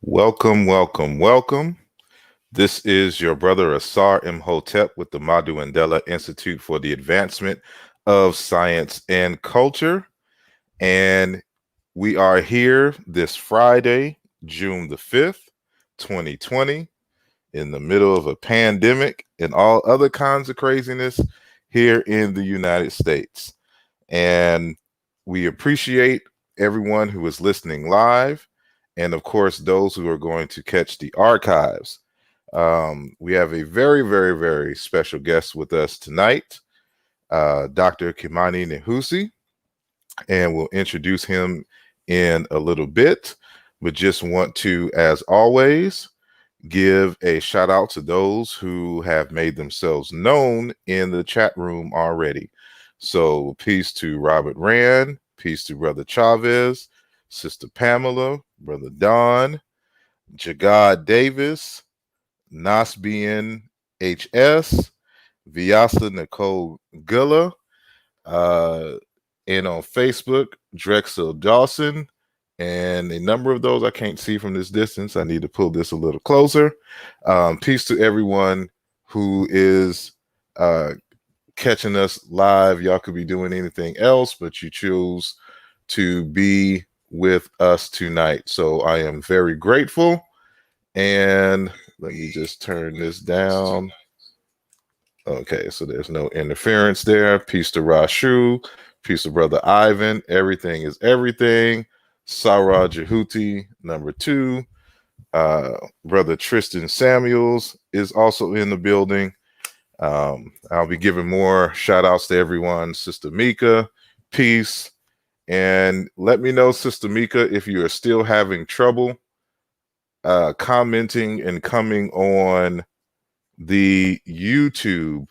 Welcome, welcome, welcome. This is your brother asarimhotep with the Madhu Institute for the Advancement of Science and Culture. And we are here this Friday, June the 5th, 2020, in the middle of a pandemic and all other kinds of craziness here in the United States. And we appreciate everyone who is listening live, and of course, those who are going to catch the archives. We have a very, very, very special guest with us tonight, Dr. Kimani Nehusi, and we'll introduce him in a little bit, but just want to, as always, give a shout out to those who have made themselves known in the chat room already. So peace to Robert Rand, peace to Brother Chavez, Sister Pamela, Brother Don, Jagad Davis, Nasbian HS, Vyasa Nicole Gilla, and on Facebook, Drexel Dawson, and a number of those I can't see from this distance. I need to pull this a little closer. Peace to everyone who is catching us live. Y'all could be doing anything else, but you choose to be with us tonight. So I am very grateful. And let me just turn this down. Okay, so there's no interference there. Peace to Rashu. Peace to Brother Ivan. Everything is everything. Sarah Jehuti, number 2. Brother Tristan Samuels is also in the building. I'll be giving more shout outs to everyone. Sister Mika, peace. And let me know, Sister Mika, if you are still having trouble commenting and coming on the YouTube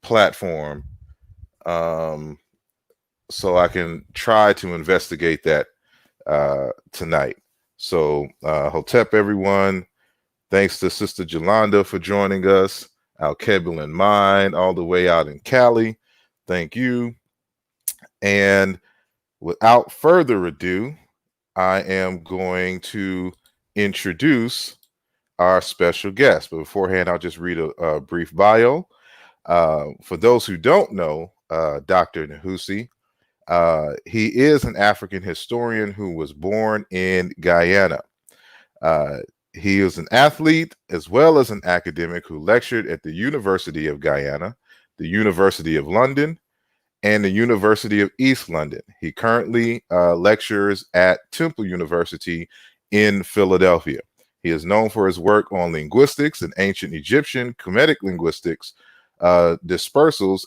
platform, so I can try to investigate that tonight. So Hotep, everyone. Thanks to Sister Jolanda for joining us. Al Kebil and Mine, all the way out in Cali. Thank you. And without further ado, I am going to introduce our special guest. But beforehand, I'll just read a brief bio. For those who don't know, Dr. Nehusi, he is an African historian who was born in Guyana. He is an athlete as well as an academic who lectured at the University of Guyana, the University of London, and the University of East London. He currently lectures at Temple University in Philadelphia. He is known for his work on linguistics and ancient Egyptian Kemetic linguistics, dispersals,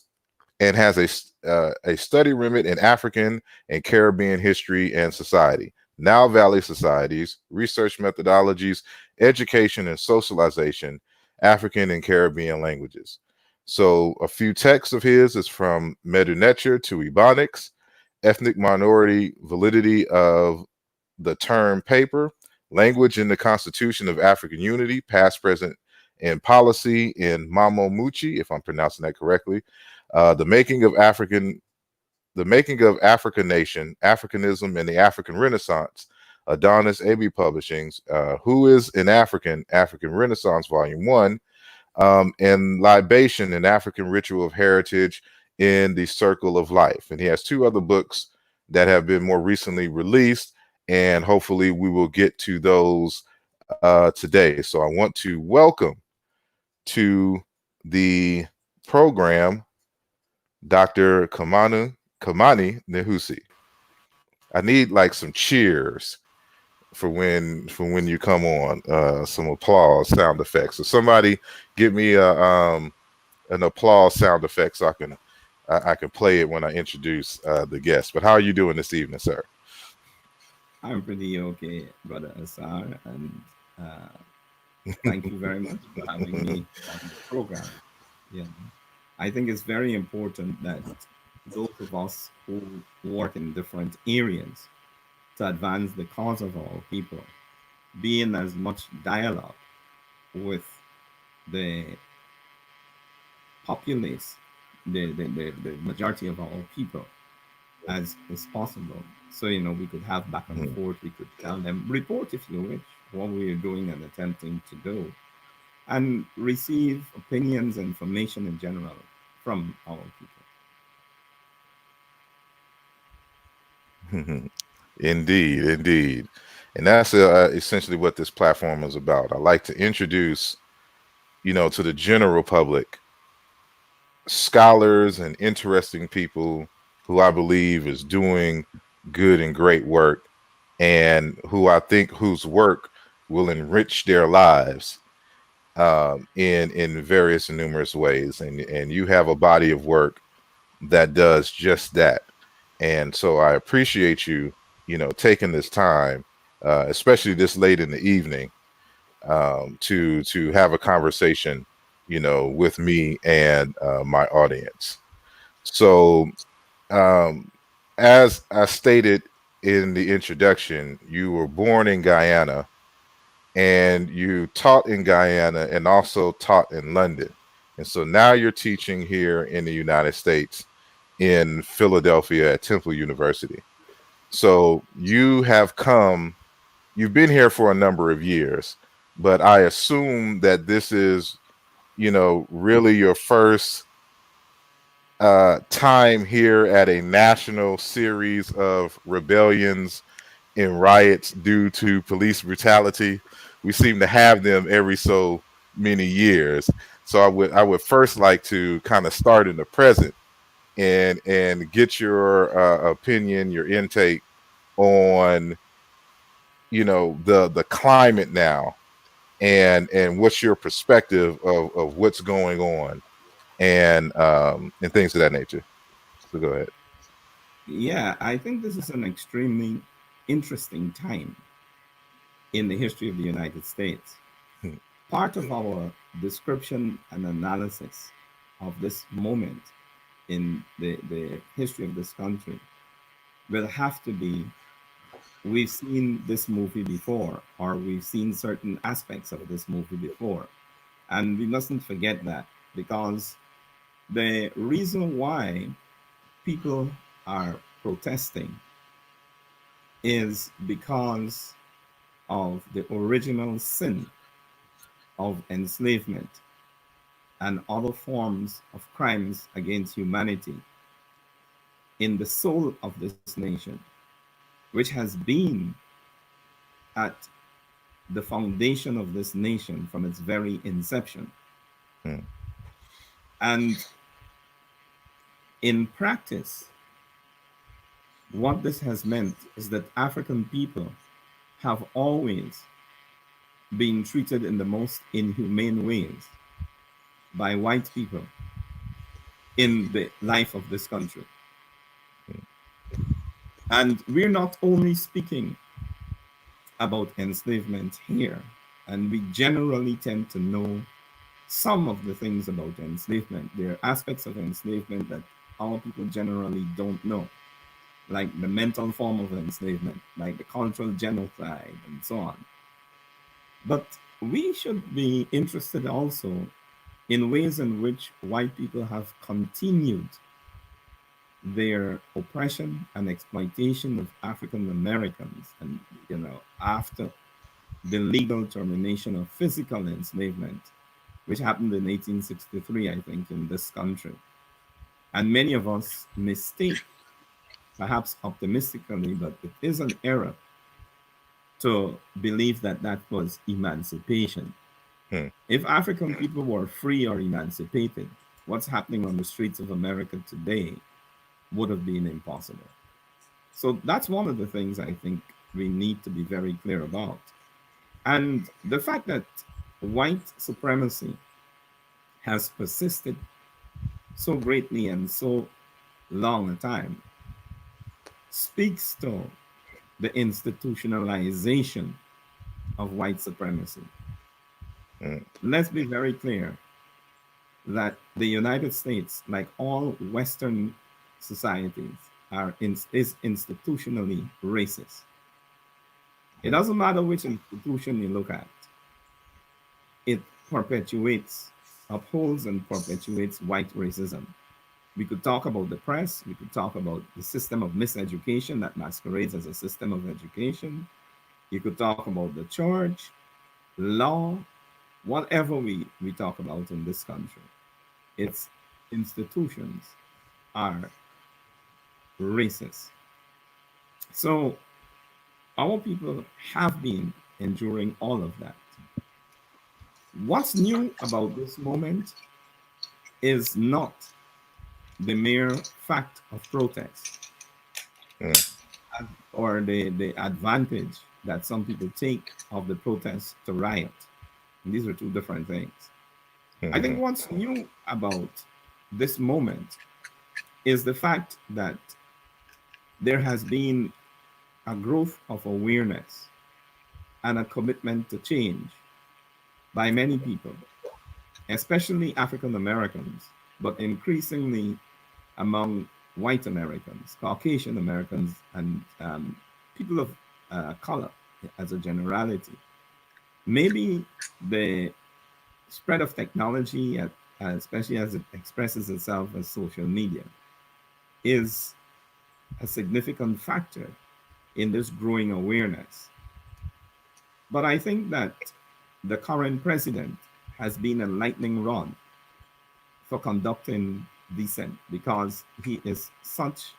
and has a study remit in African and Caribbean history and society, Nile Valley societies, research methodologies, education and socialization, African and Caribbean languages. So a few texts of his is from Medu-Neter to Ebonics, ethnic minority validity of the term paper, Language in the Constitution of African Unity, Past, Present, and Policy in Mamo Muchi, if I'm pronouncing that correctly. The Making of Africa Nation, Africanism and the African Renaissance, Adonis AB Publishings, Who is an African, African Renaissance, Volume 1, and Libation, an African Ritual of Heritage in the Circle of Life. And he has two other books that have been more recently released, and hopefully we will get to those today. So I want to welcome to the program Dr. Kimani Nehusi. I need like some cheers for when you come on, some applause sound effects. So somebody give me an applause sound effect so I can play it when I introduce the guest. But how are you doing this evening, sir? I'm pretty okay, brother Asar, and thank you very much for having me on the program. Yeah, I think it's very important that those of us who work in different areas to advance the cause of our people be in as much dialogue with the populace, the majority of our people as is possible. So, we could have back and forth. We could tell them, report if you wish, what we are doing and attempting to do, and receive opinions and information in general from our people. Indeed, indeed. And that's essentially what this platform is about. I like to introduce, to the general public, scholars and interesting people who I believe is doing good and great work, and who I think whose work will enrich their lives in various and numerous ways. And you have a body of work that does just that. And so I appreciate you, taking this time, especially this late in the evening, to have a conversation, with me and my audience. So, as I stated in the introduction, you were born in Guyana, and you taught in Guyana and also taught in London. And so now you're teaching here in the United States in Philadelphia at Temple University. So you've been here for a number of years, but I assume that this is, really your first time here at a national series of rebellions and riots due to police brutality. We seem to have them every so many years. So I would first like to kind of start in the present and get your opinion, your intake on, the climate now, and what's your perspective of what's going on, and things of that nature. So go ahead. Yeah, I think this is an extremely interesting time in the history of the United States. Part of our description and analysis of this moment in the history of this country will have to be, we've seen this movie before, or we've seen certain aspects of this movie before. And we mustn't forget that, because the reason why people are protesting is because of the original sin of enslavement and other forms of crimes against humanity in the soul of this nation, which has been at the foundation of this nation from its very inception. Hmm. And in practice, what this has meant is that African people have always been treated in the most inhumane ways by white people in the life of this country. And we're not only speaking about enslavement here, and we generally tend to know some of the things about enslavement. There are aspects of enslavement that our people generally don't know, like the mental form of enslavement, like the cultural genocide, and so on. But we should be interested also in ways in which white people have continued their oppression and exploitation of African Americans, and after the legal termination of physical enslavement, which happened in 1863, I think, in this country. And many of us mistake, perhaps optimistically, but it is an error to believe that that was emancipation. Hmm. If African people were free or emancipated, what's happening on the streets of America today would have been impossible. So that's one of the things I think we need to be very clear about. And the fact that white supremacy has persisted so greatly and so long a time speaks to the institutionalization of white supremacy. Hmm. Let's be very clear that the United States, like all Western societies, is institutionally racist. It Hmm. doesn't matter which institution you look at, it perpetuates, upholds, and perpetuates white racism. We could talk about the press, we could talk about the system of miseducation that masquerades as a system of education. You could talk about the church, law, whatever we talk about in this country. Its institutions are racist. So our people have been enduring all of that. What's new about this moment is not the mere fact of protest Hmm. or the advantage that some people take of the protest to riot. And these are two different things. I think Hmm. what's new about this moment is the fact that there has been a growth of awareness and a commitment to change by many people, especially African Americans, but increasingly among white Americans, Caucasian Americans, and people of color as a generality. Maybe the spread of technology, especially as it expresses itself as social media, is a significant factor in this growing awareness. But I think that the current president has been a lightning rod for conducting dissent because he is such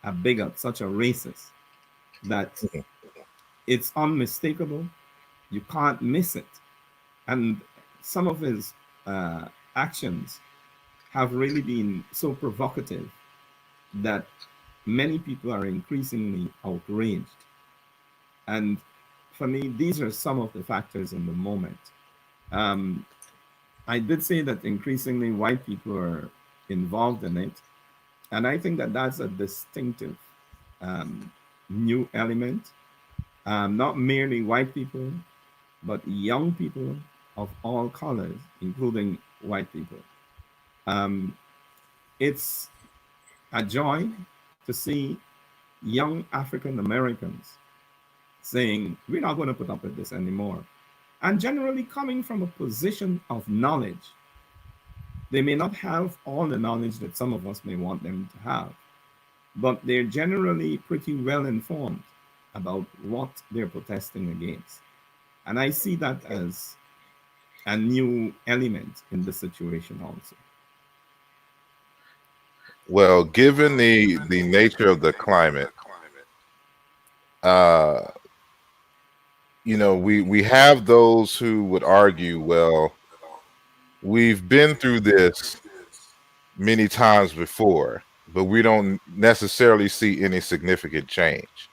a bigot, such a racist, that Hmm. it's unmistakable. You can't miss it. And some of his uh, actions have really been so provocative that many people are increasingly outraged. And for me, these are some of the factors in the moment. Um, I did say that increasingly white people are involved in it. And I think that that's a distinctive um, new element. Not merely white people, but young people of all colors, including white people. Um, it's a joy to see young African Americans saying, we're not going to put up with this anymore. And generally coming from a position of knowledge. They may not have all the knowledge that some of us may want them to have, but they're generally pretty well informed about what they're protesting against. And I see that as a new element in the situation also. Well, given the nature of the climate, uh, we have those who would argue, well, we've been through this many times before, but we don't necessarily see any significant change.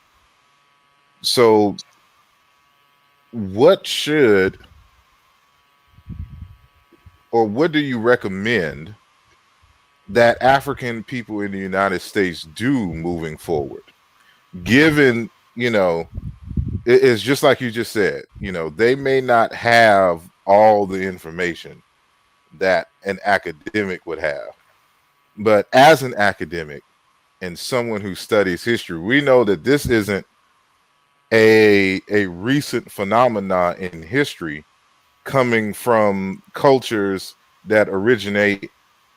So, what should or what do you recommend that African people in the United States do moving forward? Given, it's just like you just said, they may not have all the information that an academic would have. But as an academic and someone who studies history, we know that this isn't a recent phenomena in history coming from cultures that originate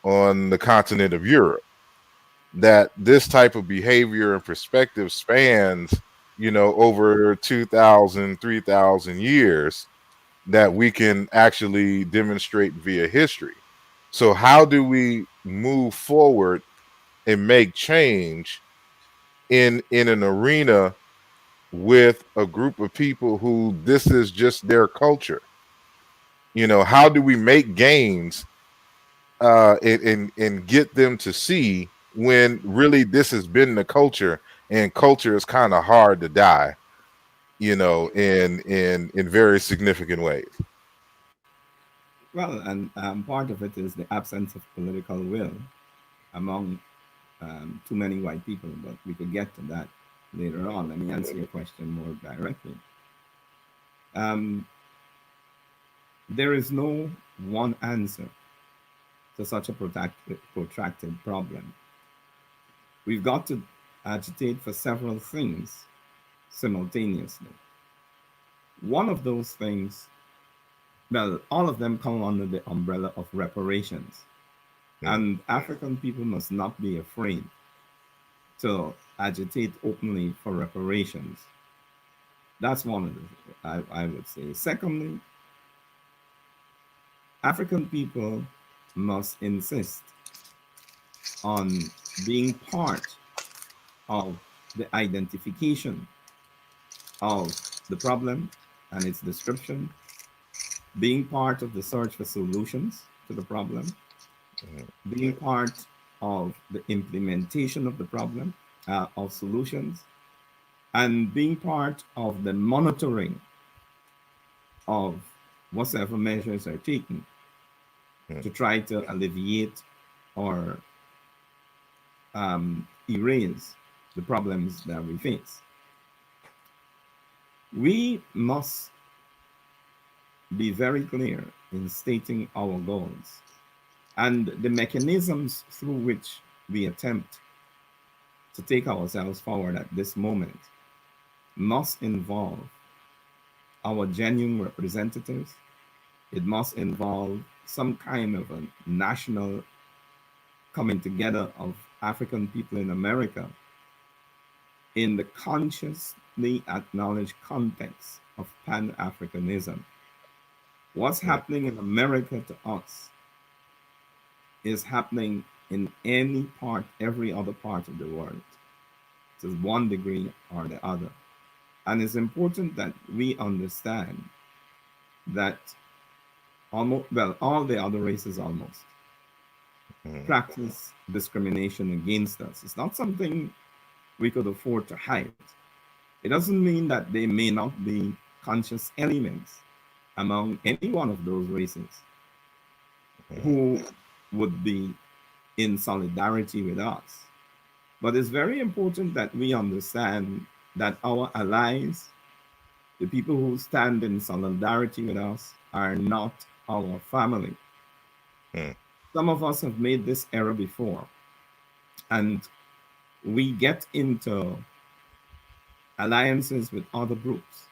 on the continent of Europe. That this type of behavior and perspective spans, over 2,000, 3,000 years, that we can actually demonstrate via history. So how do we move forward and make change in an arena with a group of people who this is just their culture? How do we make gains and get them to see when really this has been the culture, and culture is kind of hard to die, in very significant ways. Well, and part of it is the absence of political will among too many white people, but we could get to that later on. Let me answer your question more directly. Um, there is no one answer to such a protracted problem. We've got to agitate for several things simultaneously. One of those things, well, all of them come under the umbrella of reparations. And African people must not be afraid to agitate openly for reparations. That's one of the, I would say. Secondly, African people must insist on being part of the identification of the problem and its description, being part of the search for solutions to the problem, being part of the implementation of the problem, of solutions, and being part of the monitoring of whatever measures are taken to try to alleviate or erase the problems that we face. We must be very clear in stating our goals and the mechanisms through which we attempt to take ourselves forward at this moment must involve our genuine representatives. It must involve some kind of a national coming together of African people in America in the consciously acknowledged context of Pan-Africanism. What's happening in America to us is happening in any part, every other part of the world, to one degree or the other. And it's important that we understand that almost, well, all the other races almost practice discrimination against us. It's not something we could afford to hide. It doesn't mean that there may not be conscious elements among any one of those races who would be in solidarity with us. But it's very important that we understand that our allies, the people who stand in solidarity with us, are not our family. Some of us have made this error before, and we get into alliances with other groups.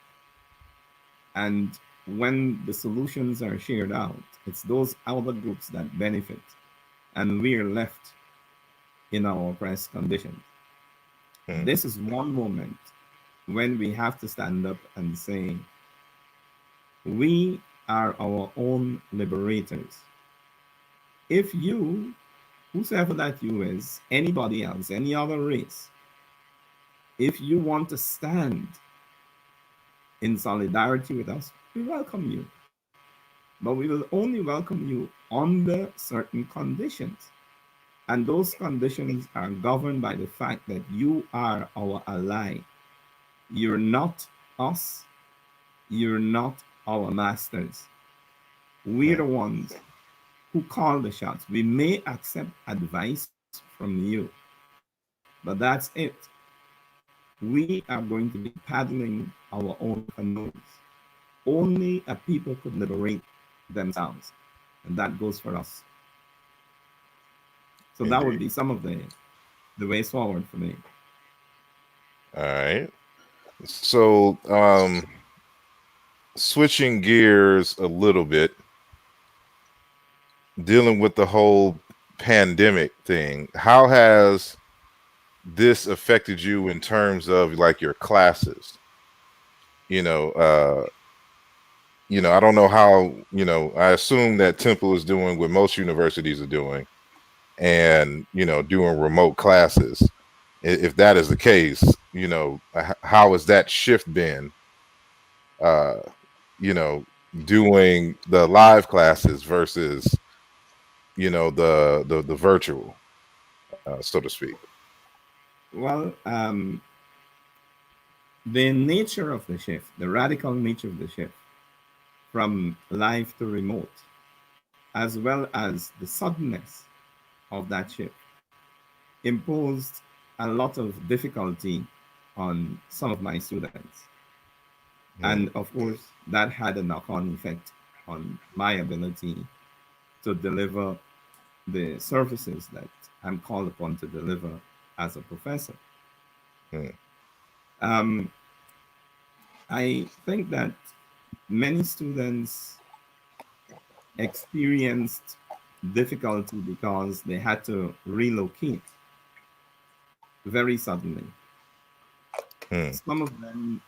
And when the solutions are shared out, it's those other groups that benefit, and we are left in our oppressed condition. This is one moment when we have to stand up and say, we are our own liberators. If you, whosoever that you is, anybody else, any other race, if you want to stand in solidarity with us, we welcome you. But we will only welcome you under certain conditions. And those conditions are governed by the fact that you are our ally. You're not us. You're not our masters. We're the ones who call the shots. We may accept advice from you, but that's it. We are going to be paddling our own canoes. Only a people could liberate themselves, and that goes for us. So that would be some of the ways forward for me. All right. So, switching gears a little bit, dealing with the whole pandemic thing, how has this affected you in terms of like your classes? You know, I don't know how, I assume that Temple is doing what most universities are doing and, doing remote classes. If that is the case, how has that shift been, uh, you know, doing the live classes versus, the virtual, so to speak? Well, the nature of the shift, the radical nature of the shift from live to remote, as well as the suddenness of that shift, imposed a lot of difficulty on some of my students. Hmm. And of course, that had a knock on effect on my ability to deliver the services that I'm called upon to deliver as a professor. Hmm. Um, I think that many students experienced difficulty because they had to relocate very suddenly. Hmm. Some of them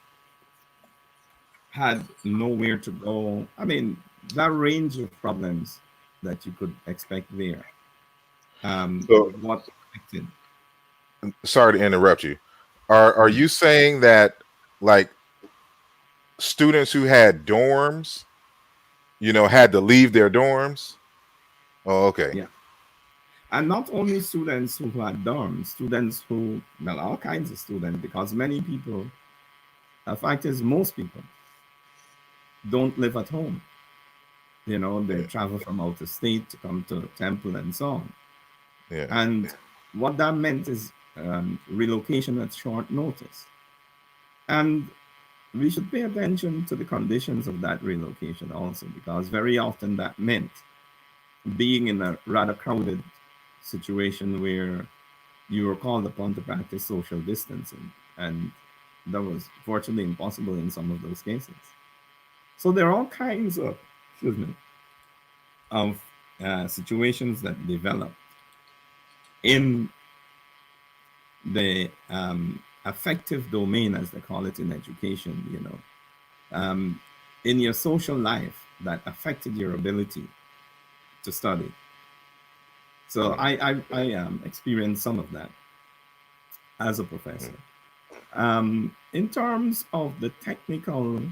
had nowhere to go. I mean, that range of problems that you could expect there So, was what affected. sorry to interrupt you. Are Mm, you saying that like students who had dorms, had to leave their dorms? Oh, okay. yeah. And not only students who had dorms, students who, well, all kinds of students, because many people, the fact is, most people don't live at home. You know, they Yeah. travel from out of state to come to Temple and so on. Yeah. And what that meant is relocation at short notice. And we should pay attention to the conditions of that relocation also, because very often that meant being in a rather crowded situation where you were called upon to practice social distancing. And that was virtually impossible in some of those cases. So there are all kinds of, excuse me, of situations that develop in the affective domain, as they call it in education, in your social life that affected your ability to study. So Mm, I experienced some of that as a mm, professor. In terms of the technical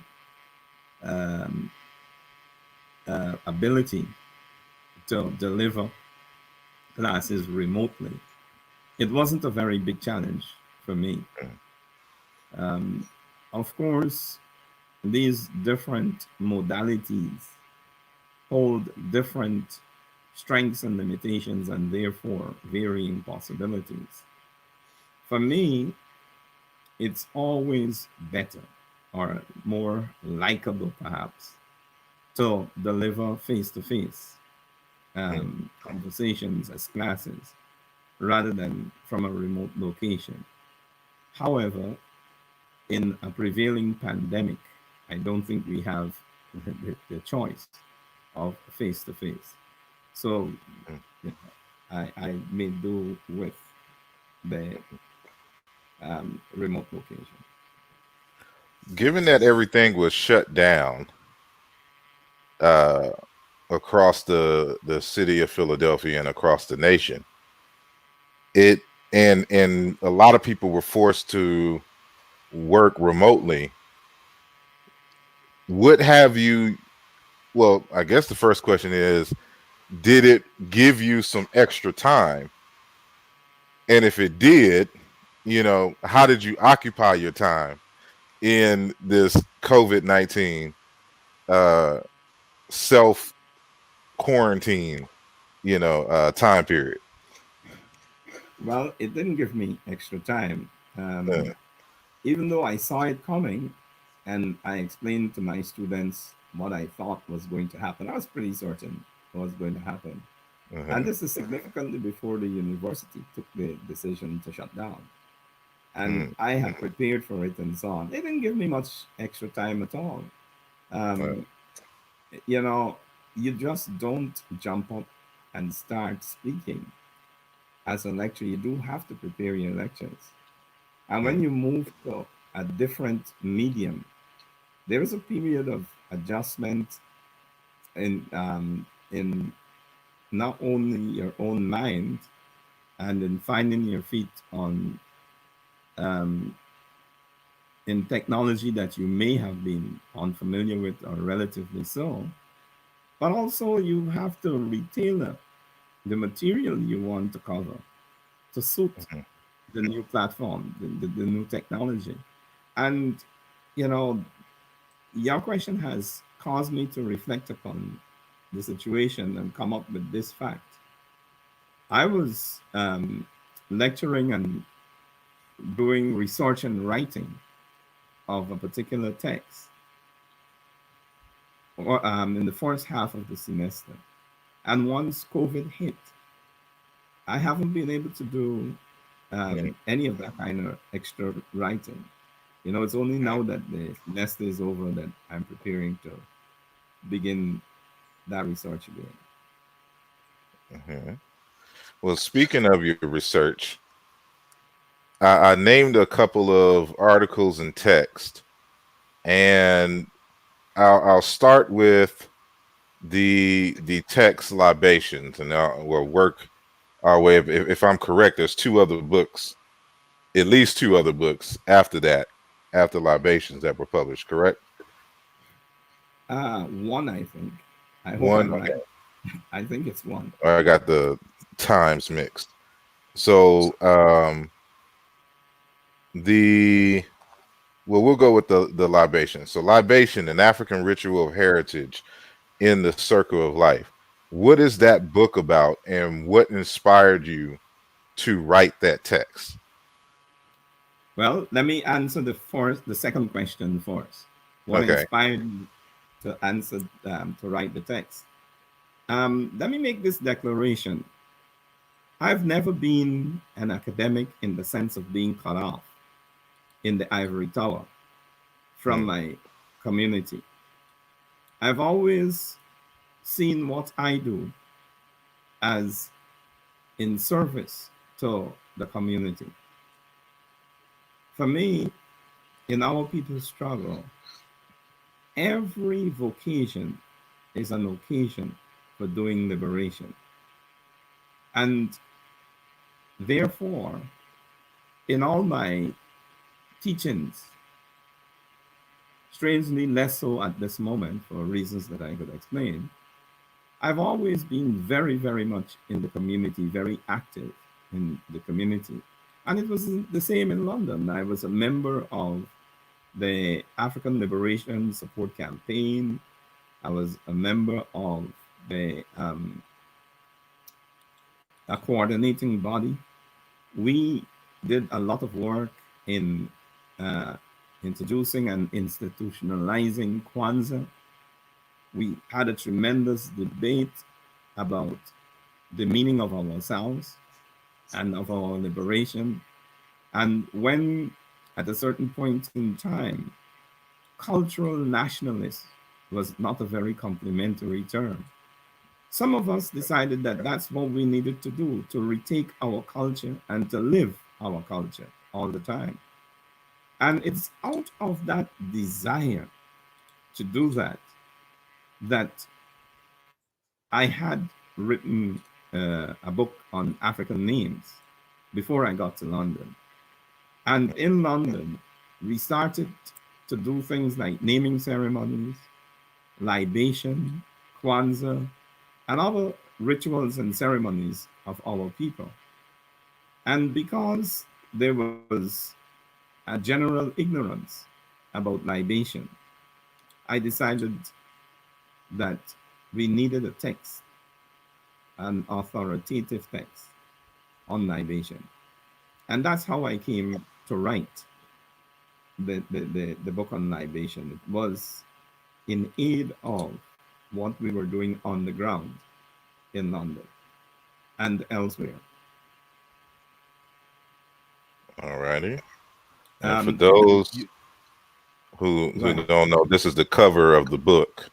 um, ability to deliver classes remotely, it wasn't a very big challenge for me. mm, Um, of course, these different modalities hold different strengths and limitations and therefore varying possibilities. For me, it's always better or more likable, perhaps, to deliver face to face mm. conversations as classes rather than from a remote location. However, in a prevailing pandemic, I don't think we have the choice of face to face. So Mm. you know, I may do with the remote location. Given that everything was shut down uh, across the city of Philadelphia and across the nation, it and a lot of people were forced to work remotely. What have you? Well, I guess the first question is, did it give you some extra time? And if it did, how did you occupy your time in this COVID-19 uh, self quarantine, time period? Well, it didn't give me extra time. Uh, Even though I saw it coming and I explained to my students what I thought was going to happen, I was pretty certain what was going to happen. And uh-huh. this is significantly before the university took the decision to shut down. and I had prepared for it and so on. They didn't give me much extra time at all. Um, you know, you just don't jump up and start speaking as a lecturer. You do have to prepare your lectures. And when you move to a different medium, there is a period of adjustment in not only your own mind and in finding your feet on um, in technology that you may have been unfamiliar with or relatively so, but also you have to retailor the material you want to cover to suit the new platform, the new technology. And, you know, your question has caused me to reflect upon the situation and come up with this fact. I was lecturing and doing research and writing of a particular text or, in the first half of the semester. And once COVID hit, I haven't been able to do any of that kind of extra writing. You know, it's only now that the semester is over that I'm preparing to begin that research again. Well, speaking of your research, I named a couple of articles and text, and I'll start with the text libations, and we'll work our way. If I'm correct, there's two other books, at least two other books after that, after libations that were published. Correct? One, I think. I hope One. I'm Okay. right. I think it's one. I got the times mixed. So the well, we'll go with the libation. So libation, an African ritual of heritage in the circle of life. What is that book about, and what inspired you to write that text? Well, let me answer the second question first. What Okay. inspired me to answer to write the text? Let me make this declaration. I've never been an academic in the sense of being cut off in the ivory tower from my community. I've always seen what I do as in service to the community. For me, in our people's struggle, every vocation is an occasion for doing liberation. And therefore, in all my teachings, strangely less so at this moment for reasons that I could explain, I've always been very, very much in the community, very active in the community. And it was the same in London. I was a member of the African Liberation Support Campaign. I was a member of the a coordinating body. We did a lot of work in uh, introducing and institutionalizing Kwanzaa. We had a tremendous debate about the meaning of ourselves and of our liberation. And when, at a certain point in time, cultural nationalist was not a very complimentary term, some of us decided that that's what we needed to do to retake our culture and to live our culture all the time. And it's out of that desire to do that that I had written a book on African names before I got to London. And in London, we started to do things like naming ceremonies, libation, Kwanzaa, and other rituals and ceremonies of our people. And because there was a general ignorance about libation, I decided that we needed a text, an authoritative text on libation. And that's how I came to write the book on libation. It was in aid of what we were doing on the ground in London and elsewhere. All righty. And for those who don't know, this is the cover of the book,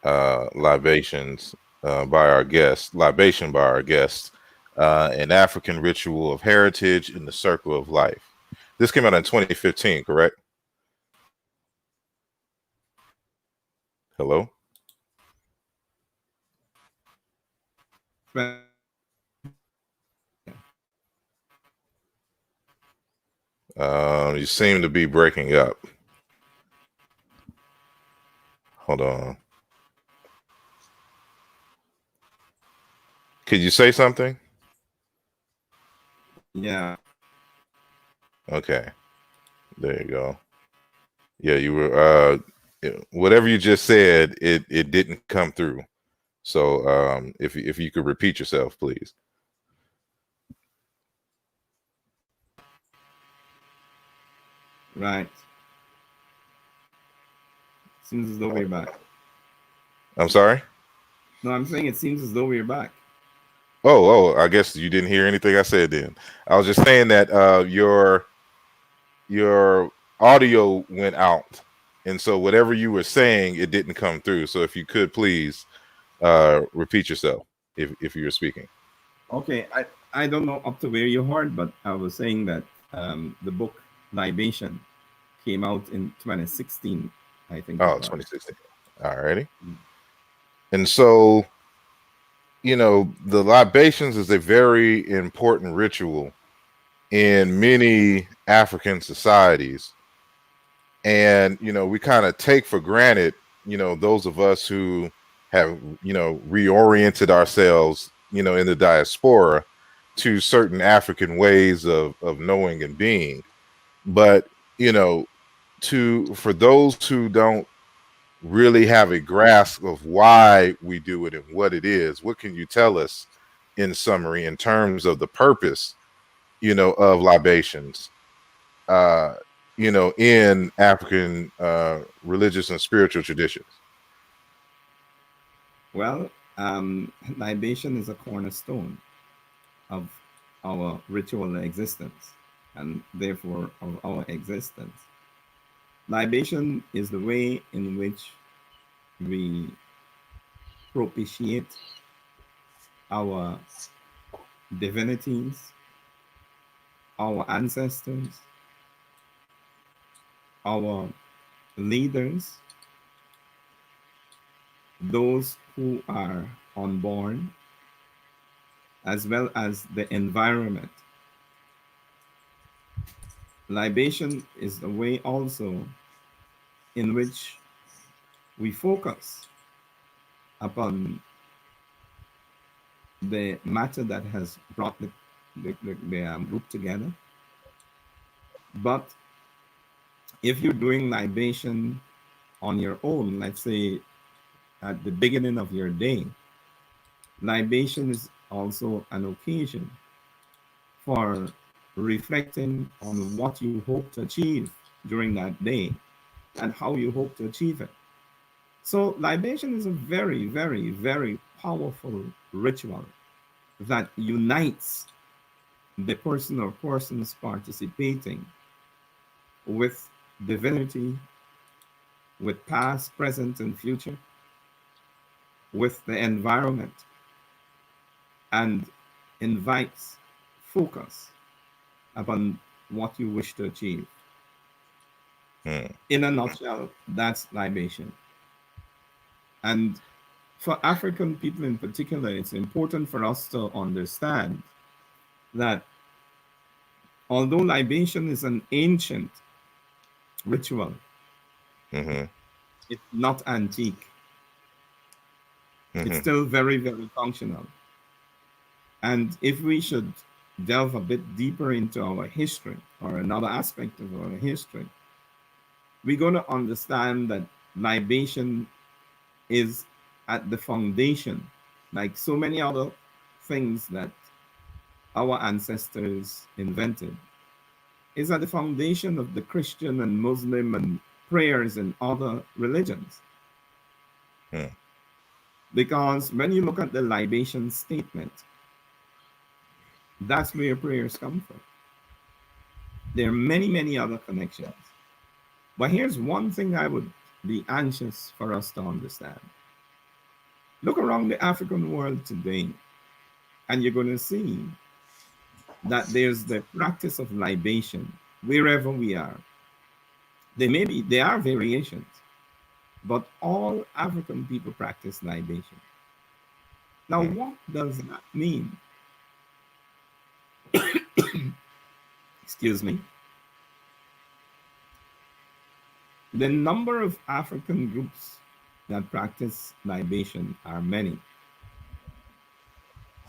Libations by our guest, Libation by our guest, an African ritual of heritage in the circle of life. This came out in 2015, correct? Hello? You seem to be breaking up. Hold on. Could you say something? Yeah. Okay. There you go. Yeah, you were whatever you just said, it didn't come through. So if you could repeat yourself, please. Right. Seems as though we're back. I'm sorry? No, I'm saying it seems as though we're back. Oh, I guess you didn't hear anything I said then. I was just saying that your audio went out. And so whatever you were saying, it didn't come through. So if you could please repeat yourself if you were speaking. Okay, I don't know up to where you heard, but I was saying that the book Libation came out in 2016, I think. Oh, 2016. All righty. And so, the libations is a very important ritual in many African societies. And, we kind of take for granted, those of us who have, reoriented ourselves, in the diaspora to certain African ways of knowing and being. But, for those who don't really have a grasp of why we do it and what it is, what can you tell us in summary in terms of the purpose, of libations, in African religious and spiritual traditions? Well, libation is a cornerstone of our ritual existence and therefore of our existence. Libation is the way in which we propitiate our divinities, our ancestors, our leaders, those who are unborn, as well as the environment. Libation is the way also in which we focus upon the matter that has brought the group together. But if you're doing libation on your own, let's say at the beginning of your day, libation is also an occasion for reflecting on what you hope to achieve during that day and how you hope to achieve it. So libation is a very, very, very powerful ritual that unites the person or persons participating with divinity, with past, present, and future, with the environment, and invites focus upon what you wish to achieve. In a nutshell, that's libation. And for African people in particular, it's important for us to understand that although libation is an ancient ritual, it's not antique. It's still very, very functional. And if we should delve a bit deeper into our history or another aspect of our history, we're going to understand that libation is at the foundation, like so many other things that our ancestors invented, is at the foundation of the Christian and Muslim and prayers and other religions. Because when you look at the libation statement, that's where prayers come from. There are many, many other connections. But here's one thing I would be anxious for us to understand. Look around the African world today, and you're going to see that there's the practice of libation wherever we are. There are variations, but all African people practice libation. Now, what does that mean? Excuse me. The number of African groups that practice libation are many.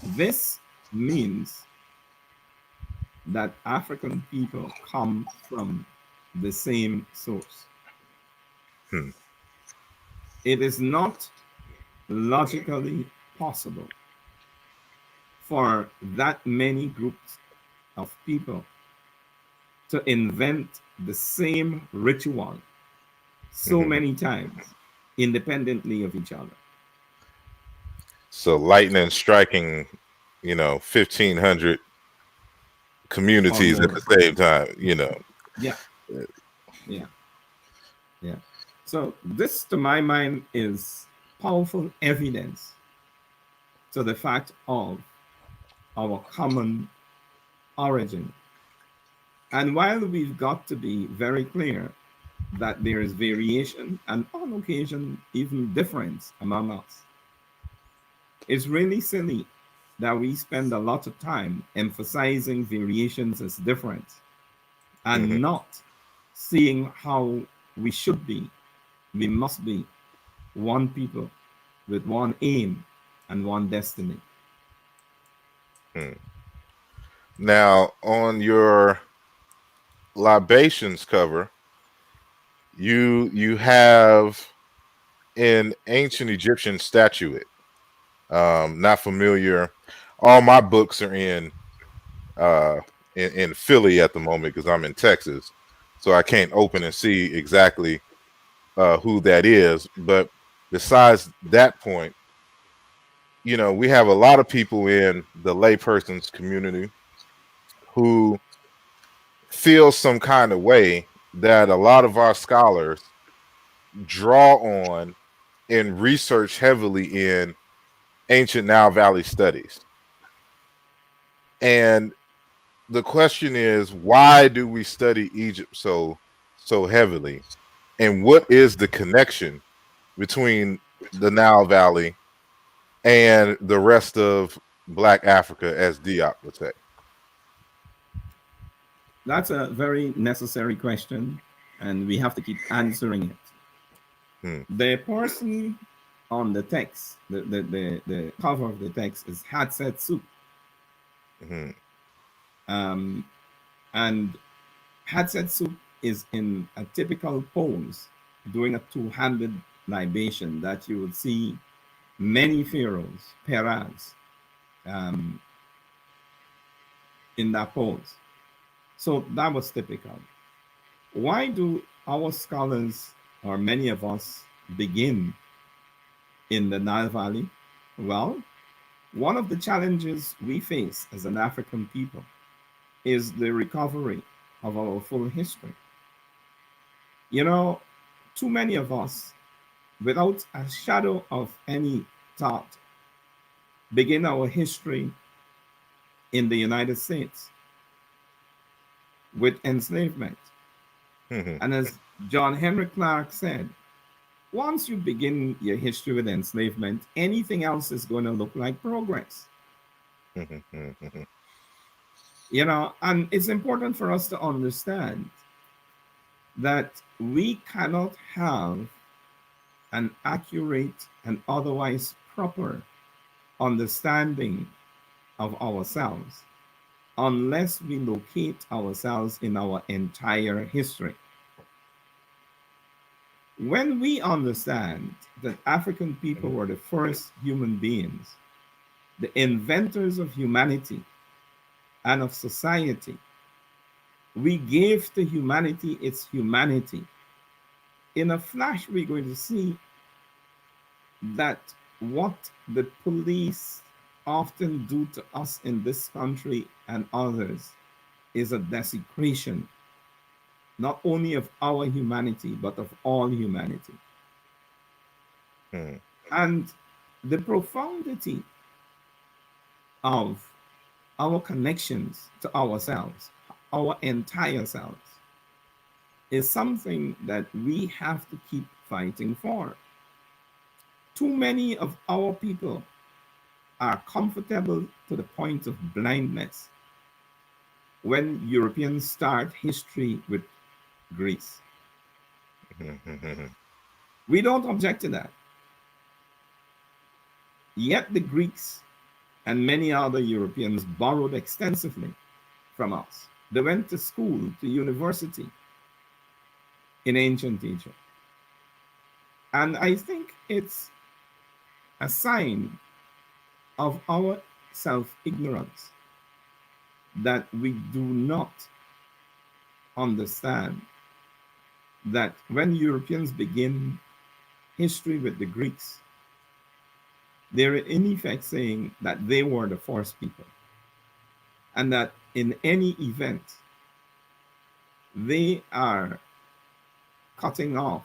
This means that African people come from the same source. It is not logically possible for that many groups of people to invent the same ritual so many times independently of each other. So lightning striking, 1,500 communities at the Almost. same time, Yeah, yeah, yeah. So this, to my mind, is powerful evidence to the fact of our common origin. And while we've got to be very clear that there is variation and on occasion even difference among us, it's really silly that we spend a lot of time emphasizing variations as difference and not seeing how we should be, we must be one people with one aim and one destiny. Now, on your libations cover, you have an ancient Egyptian statuette. Not familiar. All my books are in Philly at the moment because I'm in Texas, so I can't open and see exactly who that is. But besides that point, we have a lot of people in the layperson's community who feel some kind of way that a lot of our scholars draw on and research heavily in ancient Nile Valley studies. And the question is, why do we study Egypt so heavily? And what is the connection between the Nile Valley and the rest of Black Africa, as Diop would say? That's a very necessary question, and we have to keep answering it. The person on the text, the cover of the text is Hatshepsut. And Hatshepsut is in a typical pose doing a two-handed libation that you would see many pharaohs, Peras, in that pose. So that was typical. Why do our scholars, or many of us, begin in the Nile Valley? Well, one of the challenges we face as an African people is the recovery of our full history. Too many of us, without a shadow of any thought, begin our history in the United States with enslavement. And as John Henry Clark said, once you begin your history with enslavement, anything else is going to look like progress. And it's important for us to understand that we cannot have an accurate and otherwise proper understanding of ourselves unless we locate ourselves in our entire history. When we understand that African people were the first human beings, the inventors of humanity and of society, we gave to humanity its humanity. In a flash, we're going to see that what the police often do to us in this country and others is a desecration not only of our humanity, but of all humanity. Hmm. And the profundity of our connections to ourselves, our entire selves, is something that we have to keep fighting for. Too many of our people are comfortable to the point of blindness when Europeans start history with Greece. We don't object to that. Yet the Greeks and many other Europeans borrowed extensively from us. They went to school, to university in ancient Egypt. And I think it's a sign of our self ignorance that we do not understand that when Europeans begin history with the Greeks, they're in effect saying that they were the first people, and that in any event, they are cutting off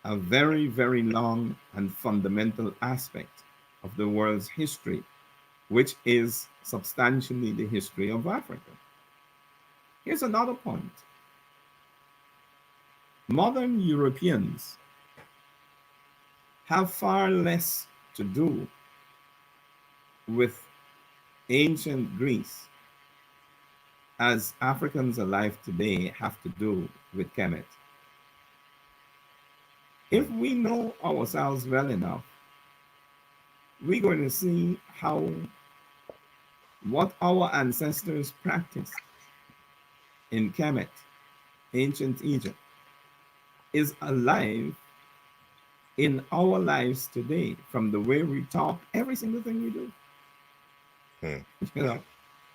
a very, very long and fundamental aspect of the world's history, which is substantially the history of Africa. Here's another point. Modern Europeans have far less to do with ancient Greece as Africans alive today have to do with Kemet. If we know ourselves well enough, we're going to see how what our ancestors practiced in Kemet, ancient Egypt, is alive in our lives today from the way we talk, every single thing we do. You know,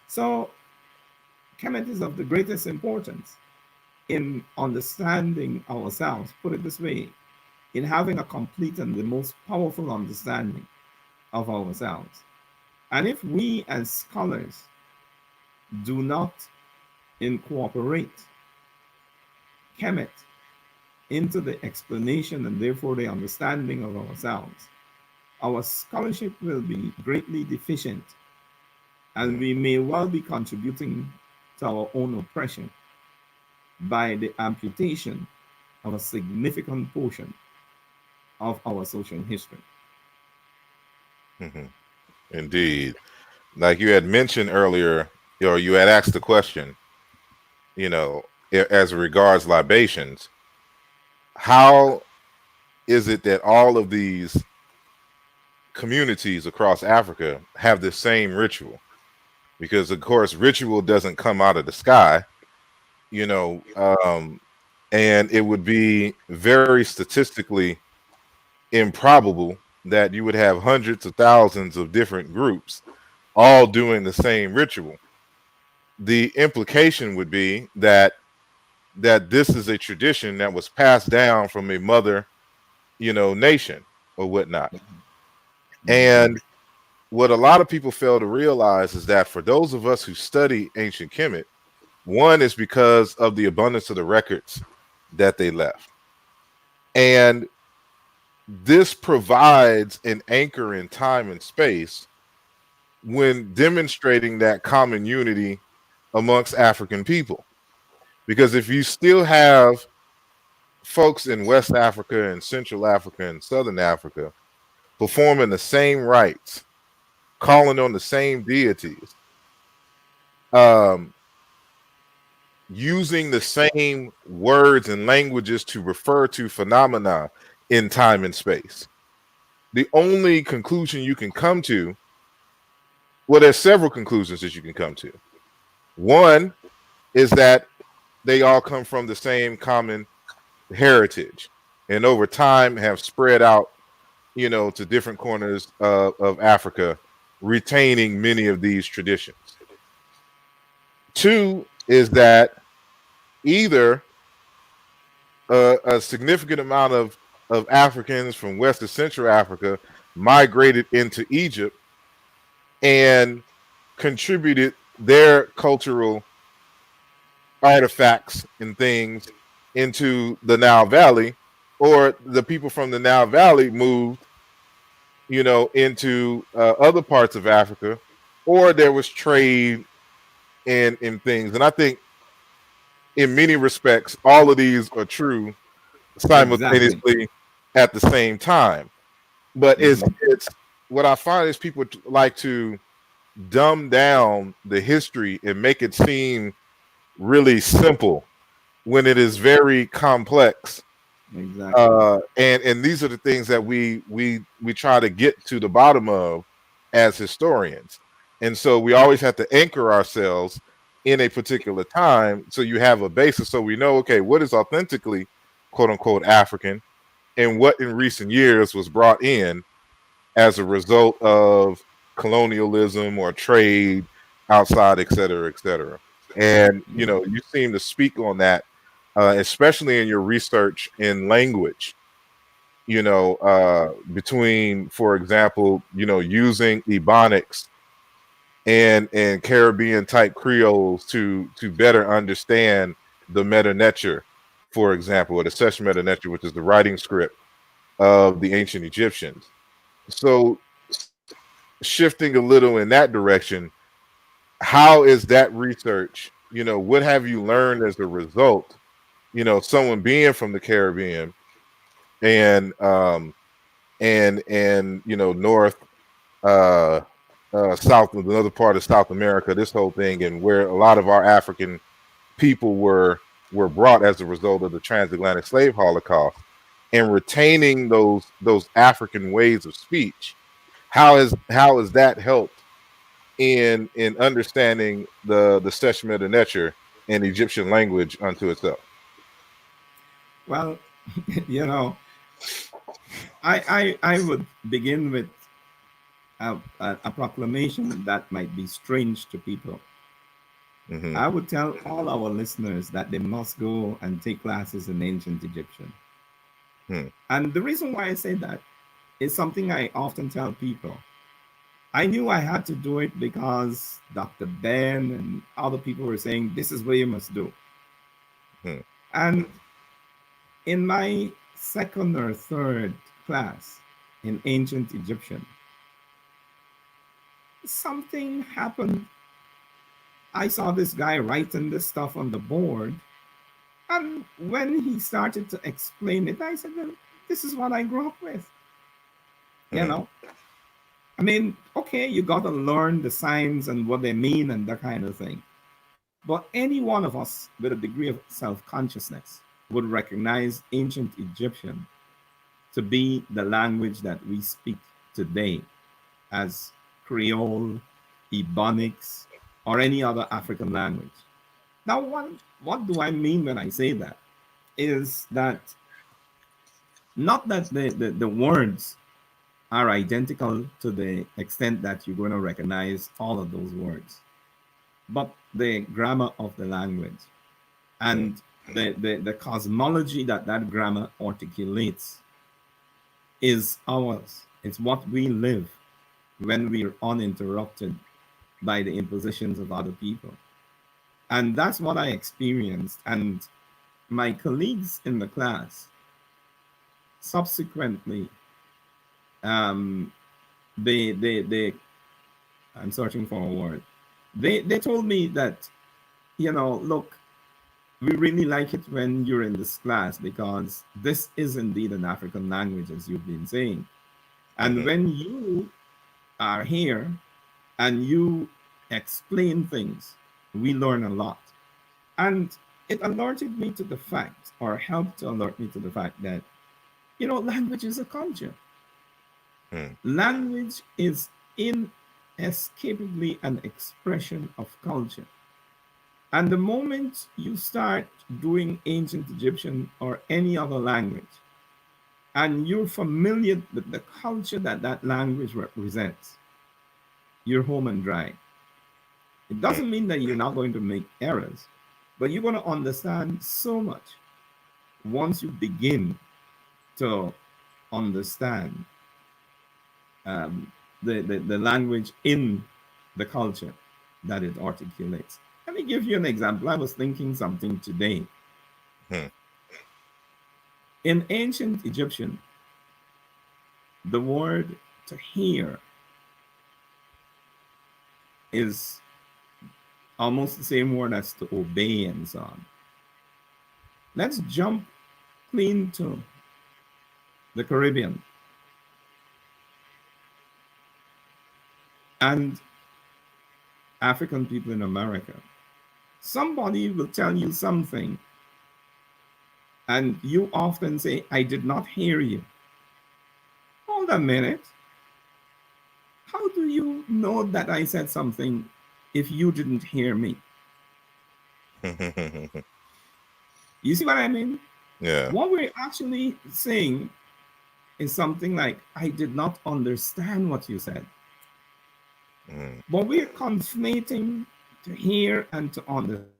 so Kemet is of the greatest importance in understanding ourselves. Put it this way, in having a complete and the most powerful understanding of ourselves. And if we as scholars do not incorporate Kemet into the explanation and therefore the understanding of ourselves, our scholarship will be greatly deficient, and we may well be contributing to our own oppression by the amputation of a significant portion of our social history. Indeed. Like you had mentioned earlier, or you had asked the question, as regards libations, how is it that all of these communities across Africa have the same ritual? Because of course, ritual doesn't come out of the sky, you know, um, and it would be very statistically improbable that you would have hundreds of thousands of different groups all doing the same ritual. The implication would be that this is a tradition that was passed down from a mother, nation or whatnot. And what a lot of people fail to realize is that for those of us who study ancient Kemet, one is because of the abundance of the records that they left. And this provides an anchor in time and space when demonstrating that common unity amongst African people. Because if you still have folks in West Africa and Central Africa and Southern Africa performing the same rites, calling on the same deities, um, using the same words and languages to refer to phenomena in time and space, the only conclusion you can come to, well, there's several conclusions that you can come to. One is that they all come from the same common heritage and over time have spread out, to different corners of Africa, retaining many of these traditions. Two is that either a significant amount of Africans from West and Central Africa migrated into Egypt and contributed their cultural artifacts and things into the Nile Valley, or the people from the Nile Valley moved, into other parts of Africa, or there was trade and things. And I think in many respects, all of these are true Exactly. simultaneously at the same time. But Hmm. it's what I find is people like to dumb down the history and make it seem really simple when it is very complex. Exactly. And these are the things that we try to get to the bottom of as historians. And so we always have to anchor ourselves in a particular time so you have a basis, so we know, okay, what is authentically quote unquote African, and what in recent years was brought in as a result of colonialism or trade outside, et cetera, et cetera. And Yeah. you seem to speak on that, especially in your research in language. Between, for example, using Ebonics and Caribbean type Creoles to better understand the Meta Neter, for example, or the sS-md Neter, which is the writing script of the ancient Egyptians. So shifting a little in that direction, how is that research? What have you learned as a result? Someone being from the Caribbean and north, uh south of another part of South America, this whole thing, and where a lot of our African people were brought as a result of the transatlantic slave Holocaust, and retaining those African ways of speech. How has that helped in understanding the sS-md Neter and Egyptian language unto itself? Well, you know, I would begin with a proclamation that might be strange to people. Hmm. I would tell all our listeners that they must go and take classes in ancient Egyptian. Hmm. And the reason why I say that is something I often tell people. I knew I had to do it because Dr. Ben and other people were saying, this is what you must do. Hmm. And in my second or third class in ancient Egyptian, something happened. I saw this guy writing this stuff on the board. And when he started to explain it, I said, well, this is what I grew up with. You Hmm. know, I mean, okay, you got to learn the signs and what they mean and that kind of thing. But any one of us with a degree of self consciousness would recognize ancient Egyptian to be the language that we speak today as Creole, Ebonics, or any other African language. Now, what do I mean when I say that? Is that not that the words are identical to the extent that you're going to recognize all of those words, but the grammar of the language Hmm. and the cosmology that that grammar articulates is ours. It's what we live when we're uninterrupted by the impositions of other people. And that's what I experienced. And my colleagues in the class subsequently, um, they I'm searching for a word. They told me that, look, we really like it when you're in this class because this is indeed an African language, as you've been saying. And Hmm. when you are here and you explain things, we learn a lot. And it alerted me to the fact, or helped to alert me to the fact that, language is a culture. Hmm. Language is inescapably an expression of culture. And the moment you start doing ancient Egyptian or any other language, and you're familiar with the culture that that language represents, you're home and dry. It Hmm. doesn't mean that you're not going to make errors, but you're going to understand so much once you begin to understand the language in the culture that it articulates. me give you an example. I was thinking something today. In ancient Egyptian, the word to hear is almost the same word as to obey and so on. Let's jump clean to the Caribbean. And African people in America. Somebody will tell you something, and you often say, I did not hear you. Hold a minute. How do you know that I said something if you didn't hear me? You see what I mean? Yeah. What we're actually saying is something like, I did not understand what you said. But we're conflating to hear and to understand.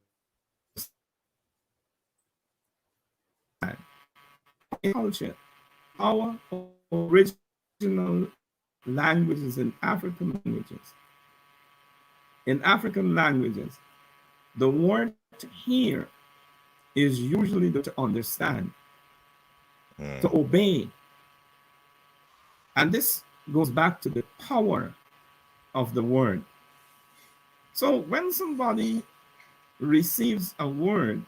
In culture, our original languages in African languages, the word to hear is usually to understand, to obey. And this goes back to the power of the word. So when somebody receives a word,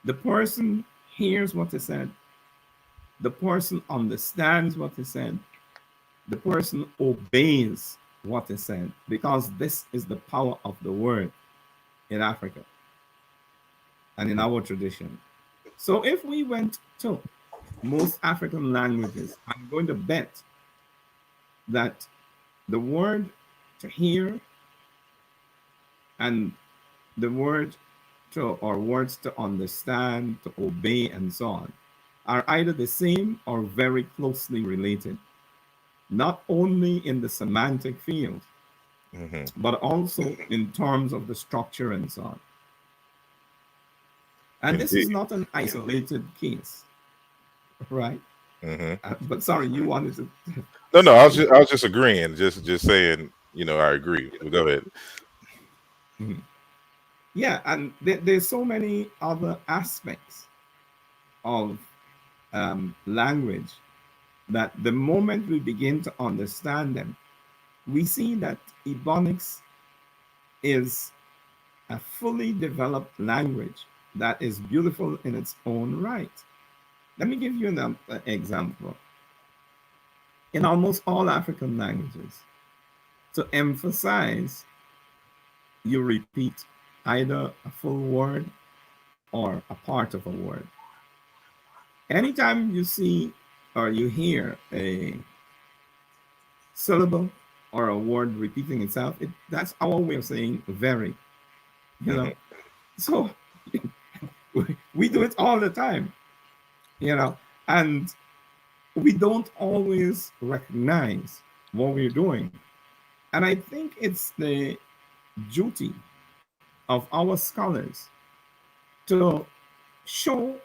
the person hears what is said, the person understands what is said, the person obeys what is said, because this is the power of the word in Africa and in our tradition. So if we went to most African languages, I'm going to bet that the word to hear and the word to, or words to understand, to obey, and so on, are either the same or very closely related, not only in the semantic field, but also in terms of the structure and so on. And Indeed. this is not an isolated case, right? But sorry, you wanted to. No, I was just agreeing, just saying, I agree. Well, go ahead. Yeah, and there's so many other aspects of language that the moment we begin to understand them, we see that Ebonics is a fully developed language that is beautiful in its own right. Let me give you an example. In almost all African languages, to emphasize, you repeat either a full word or a part of a word. Anytime you see or you hear a syllable or a word repeating itself, that's our way of saying very, So we do it all the time, and we don't always recognize what we're doing. And I think it's the duty of our scholars to show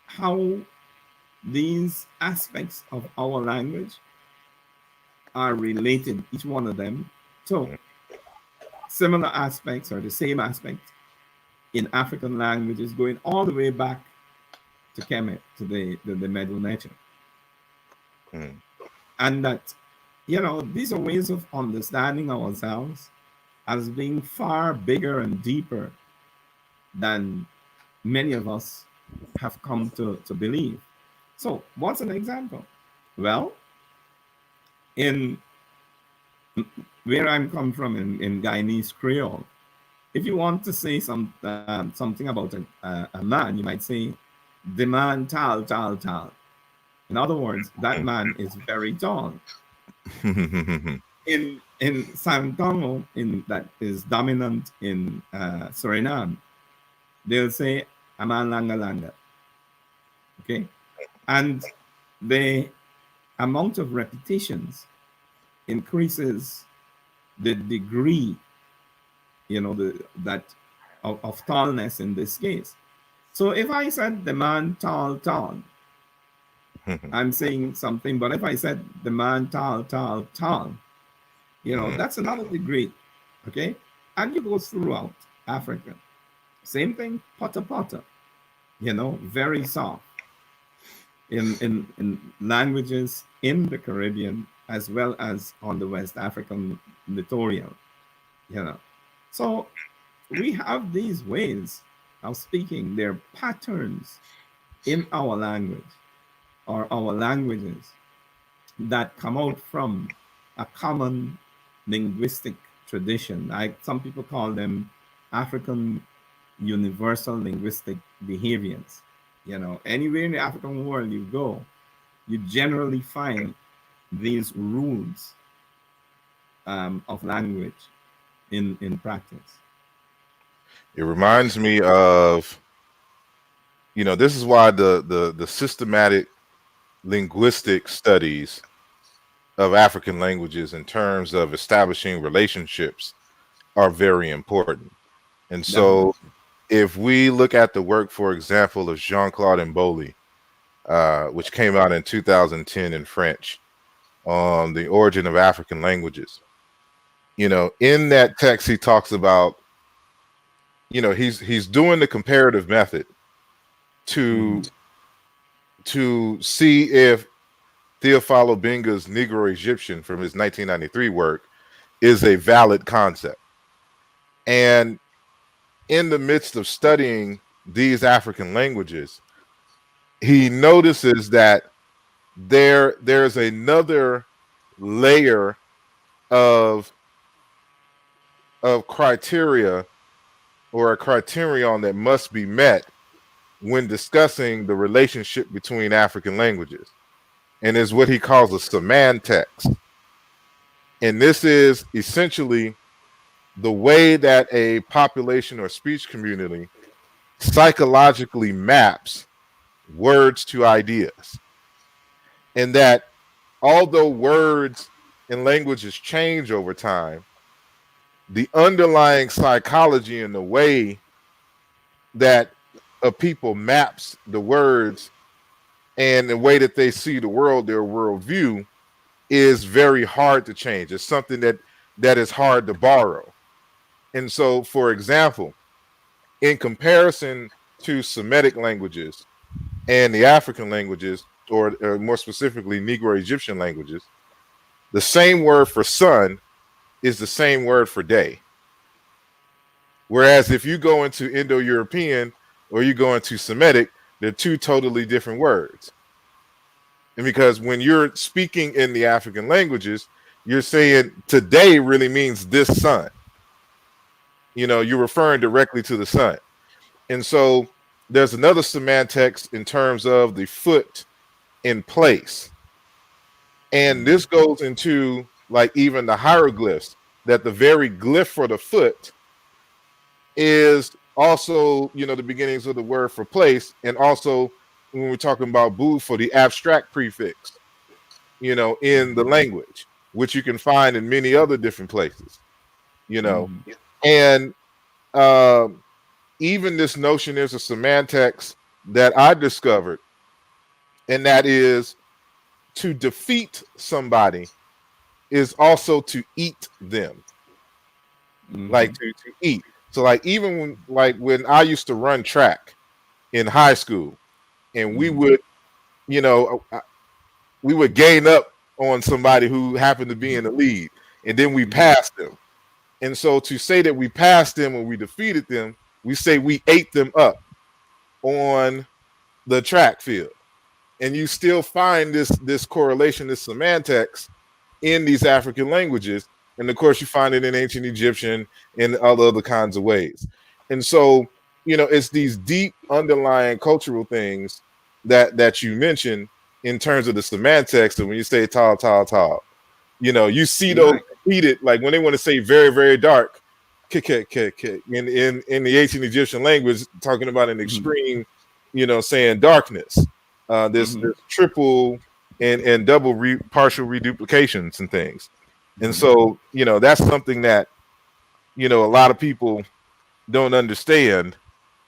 how these aspects of our language are related, each one of them, to similar aspects or the same aspect in African languages, going all the way back to Kemet, to the Middle Nature. And that, these are ways of understanding ourselves as being far bigger and deeper than many of us have come to believe. So what's an example? Well, in where I'm come from in Guyanese Creole, if you want to say something about a man, you might say, the man tall, tall, tall. In other words, that man is very tall. In Santongo, that is dominant in Suriname, they'll say a man langa langa. Okay, and the amount of repetitions increases the degree, that of tallness in this case. So if I said the man tall, tall, I'm saying something. But if I said the man tall, tall, tall, that's another degree. Okay, And you go throughout Africa. Same thing, potter potter, very soft in languages in the Caribbean as well as on the West African littoral, you know. So we have these ways of speaking. They're patterns in our language or our languages that come out from a common linguistic tradition. Like some people call them African universal linguistic behaviors. Anywhere in the African world you go, you generally find these rules of language in practice. It reminds me of, this is why the systematic linguistic studies of African languages in terms of establishing relationships are very important. And so Definitely. if we look at the work, for example, of Jean-Claude Mboli, which came out in 2010 in French on the origin of African languages, in that text, he talks about, he's doing the comparative method to see if Theophilo Benga's Negro Egyptian from his 1993 work is a valid concept. And in the midst of studying these African languages, he notices that there's another layer of criteria or a criterion that must be met when discussing the relationship between African languages, and is what he calls a semantics. And this is essentially the way that a population or speech community psychologically maps words to ideas. And that although words and languages change over time, the underlying psychology and the way that a people maps the words and the way that they see the world, their worldview, is very hard to change. It's something that is hard to borrow. And so, for example, in comparison to Semitic languages and the African languages, or more specifically, Negro Egyptian languages, the same word for sun is the same word for day. Whereas if you go into Indo-European or you go into Semitic, they're two totally different words. And because when you're speaking in the African languages, you're saying today really means this sun. You're referring directly to the sun. And so there's another semantics in terms of the foot in place. And this goes into like even the hieroglyphs, that the very glyph for the foot is also, the beginnings of the word for place. And also when we're talking about boo, for the abstract prefix, in the language, which you can find in many other different places, and even this notion, there's a semantics that I discovered, and that is to defeat somebody is also to eat them, like to eat. So like even when I used to run track in high school, and we would, we would gain up on somebody who happened to be in the lead, and then we passed them. And so to say that we passed them or we defeated them, we say we ate them up on the track field. And you still find this correlation, this semantics in these African languages. And of course, you find it in ancient Egyptian and other kinds of ways. And so, it's these deep underlying cultural things that you mentioned in terms of the semantics. And when you say tall, you see those repeated, like when they want to say very, very dark, in the ancient Egyptian language, talking about an extreme, saying darkness. This triple and double partial reduplications and things. And so, that's something that, a lot of people don't understand,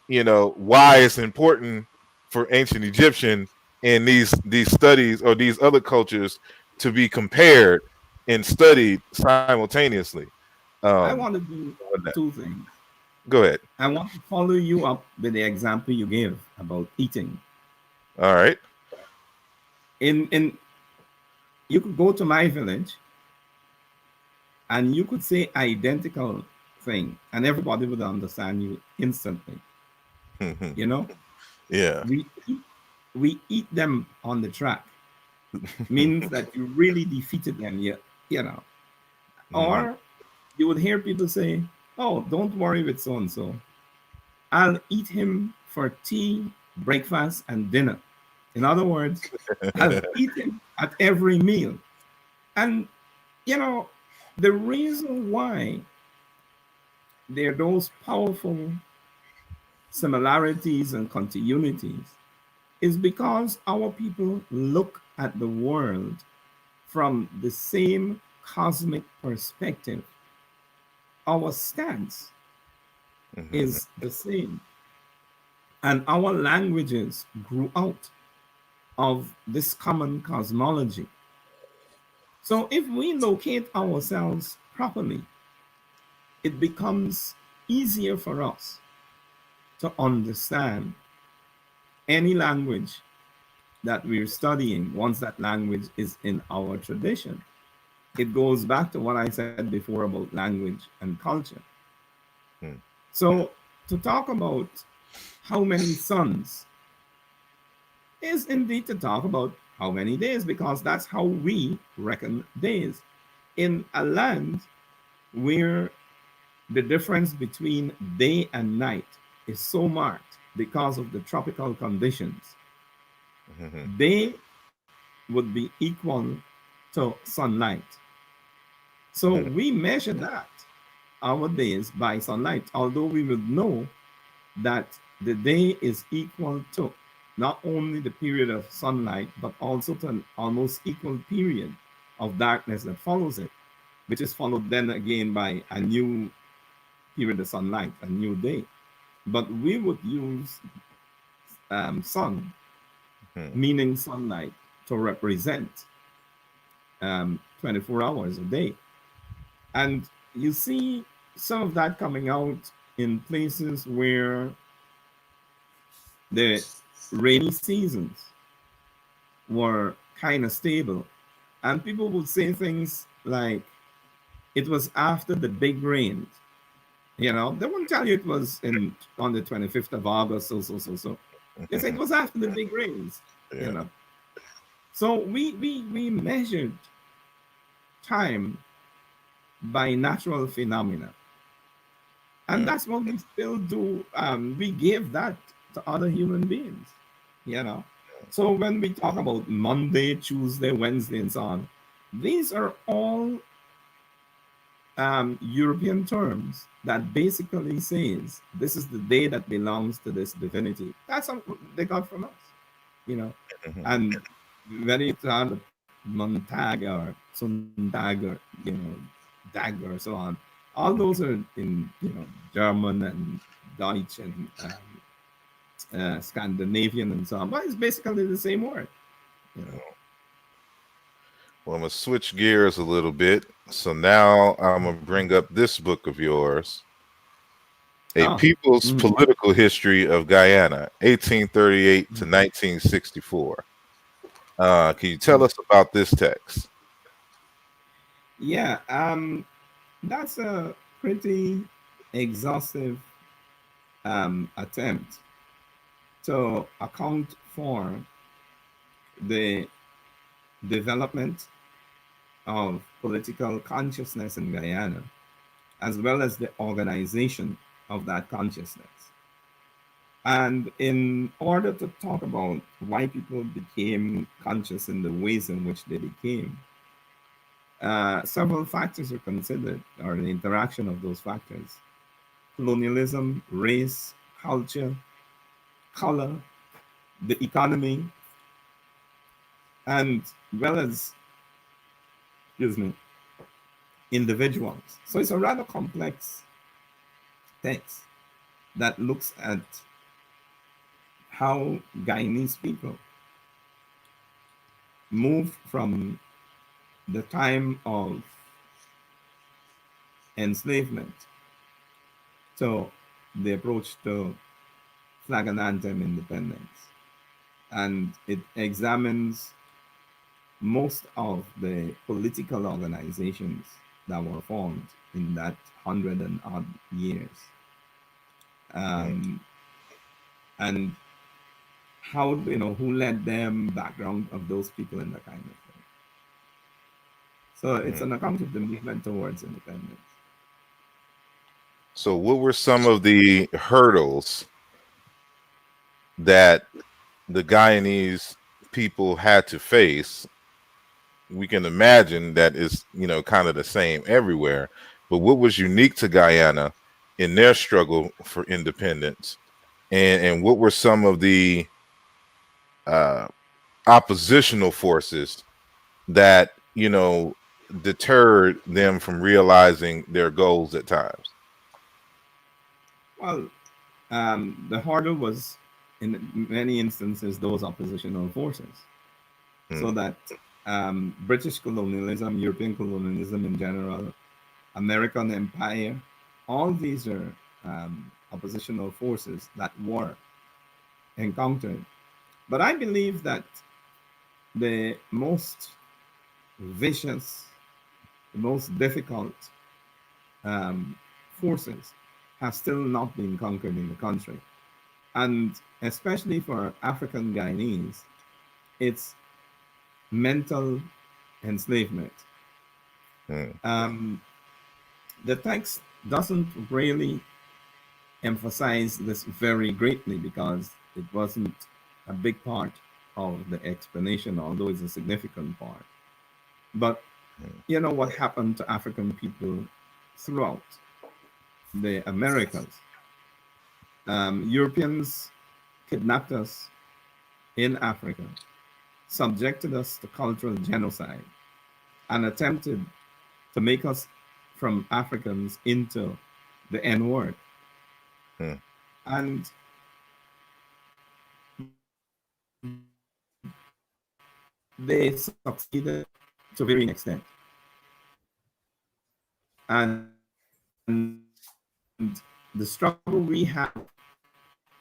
why it's important for ancient Egyptian and these studies or these other cultures to be compared and studied simultaneously. I Um, want to do two things. go ahead. I want to follow you up with the example you gave about eating. All right. In you could go to my village and you could say identical thing, and everybody would understand you instantly. You know, Yeah. we eat them on the track means that you really defeated them. You know, Mhm. or you would hear people say, "Oh, don't worry with so and so. I'll eat him for tea, breakfast, and dinner." In other words, I'll eat him at every meal. And, you know, the reason why there are those powerful similarities and continuities is because our people look at the world from the same cosmic perspective. Our stance Mhm. is the same, and our languages grew out of this common cosmology. So if we locate ourselves properly, it becomes easier for us to understand any language that we're studying once that language is in our tradition. It goes back to what I said before about language and culture. Mhm. So, to talk about how many suns is indeed to talk about how many days, because that's how we reckon days. In a land where the difference between day and night is so marked because of the tropical conditions, Mhm. day would be equal to sunlight. So Mhm. we measure that, our days, by sunlight, although we would know that the day is equal to not only the period of sunlight, but also to an almost equal period of darkness that follows it, which is followed then again by a new period of sunlight, a new day. But we would use sun, Mhm. meaning sunlight, to represent 24 hours a day. And you see some of that coming out in places where the rainy seasons were kind of stable. And people would say things like, it was after the big rains. You know, they wouldn't tell you it was in on the 25th of August, so. They say it Mhm. was after the big rains, you Yeah. know. So we measured time by natural phenomena. And Yeah. that's what we still do. We give that to other human beings, you know. So when we talk about Monday, Tuesday, Wednesday, and so on, these are all European terms that basically says this is the day that belongs to this divinity. That's what they got from us, you know. Mhm. And when it's on Montag or Sonntag or, Dag or so on, all those are in, German and Dutch and Scandinavian and so on, but it's basically the same word, you know. Well, I'm gonna switch gears a little bit. So now I'm gonna bring up this book of yours, A Ah, People's mhm. Political History of Guyana, 1838 to 1964. Can you tell us about this text? Yeah, that's a pretty exhaustive attempt to account for the development of political consciousness in Guyana, as well as the organization of that consciousness. And in order to talk about why people became conscious in the ways in which they became, several factors are considered, or the interaction of those factors: colonialism, race, culture, color, the economy, and well as, excuse me, individuals. So it's a rather complex text that looks at how Guyanese people moved from the time of enslavement to the approach to flag and anthem independence. And it examines most of the political organizations that were formed in that 100 and odd years. And how, who led them, background of those people, and that kind of thing. So it's an account of the movement towards independence. So what were some of the hurdles that the Guyanese people had to face? We can imagine that is, kind of the same everywhere. But what was unique to Guyana in their struggle for independence? And what were some of the oppositional forces that, deterred them from realizing their goals at times? Well, the hurdle was, in many instances, those oppositional forces. So that British colonialism, European colonialism in general, American empire, all these are oppositional forces that were encountered. But I believe that the most vicious, the most difficult forces have still not been conquered in the country. And especially for African Guyanese, it's mental enslavement. The text doesn't really emphasize this very greatly because it wasn't a big part of the explanation, although it's a significant part. But what happened to African people throughout the Americas? Europeans kidnapped us in Africa, subjected us to cultural genocide, and attempted to make us from Africans into the N-word. And they succeeded to varying extent. And the struggle we have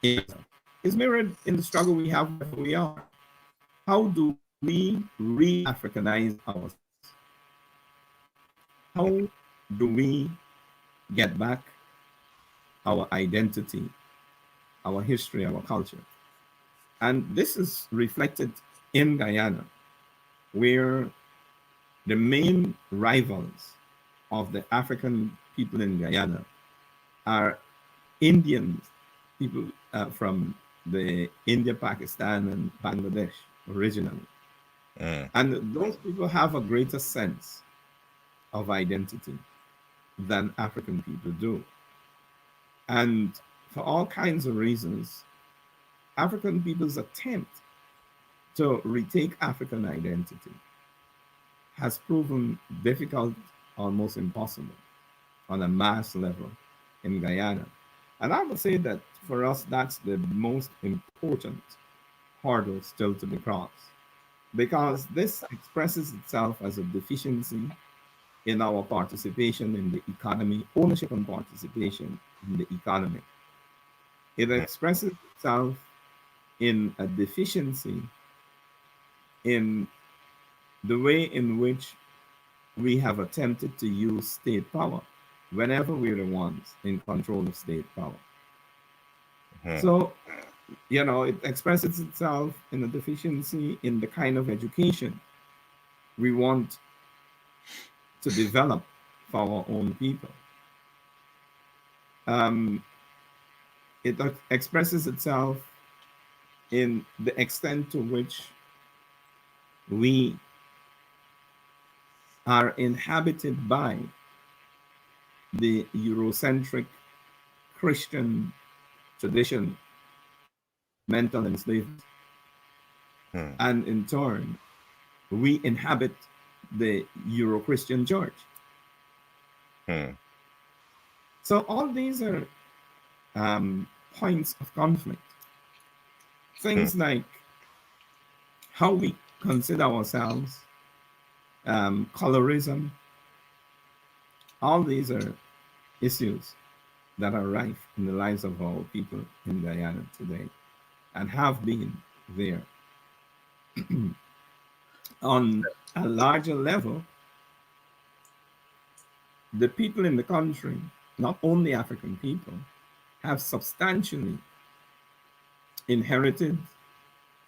is mirrored in the struggle we have wherever we are. How do we re-Africanize ourselves? How do we get back our identity, our history, our culture? And this is reflected in Guyana, where the main rivals of the African people in Guyana are Indian people from the India, Pakistan, and Bangladesh originally. And those people have a greater sense of identity than African people do. And for all kinds of reasons, African people's attempt to retake African identity has proven difficult, almost impossible, on a mass level in Guyana. And I would say that for us, that's the most important hurdle still to be crossed, because this expresses itself as a deficiency in our participation in the economy, ownership and participation in the economy. It expresses itself in a deficiency in the way in which we have attempted to use state power whenever we're the ones in control of state power. So, it expresses itself in a deficiency in the kind of education we want to develop for our own people. It expresses itself in the extent to which we are inhabited by the Eurocentric Christian tradition of mental enslavement. And in turn, we inhabit the Euro-Christian church. So all these are points of conflict. Things like how we consider ourselves, colorism, All these are issues that are rife in the lives of our people in Guyana today and have been there. On a larger level, the people in the country, not only African people, have substantially inherited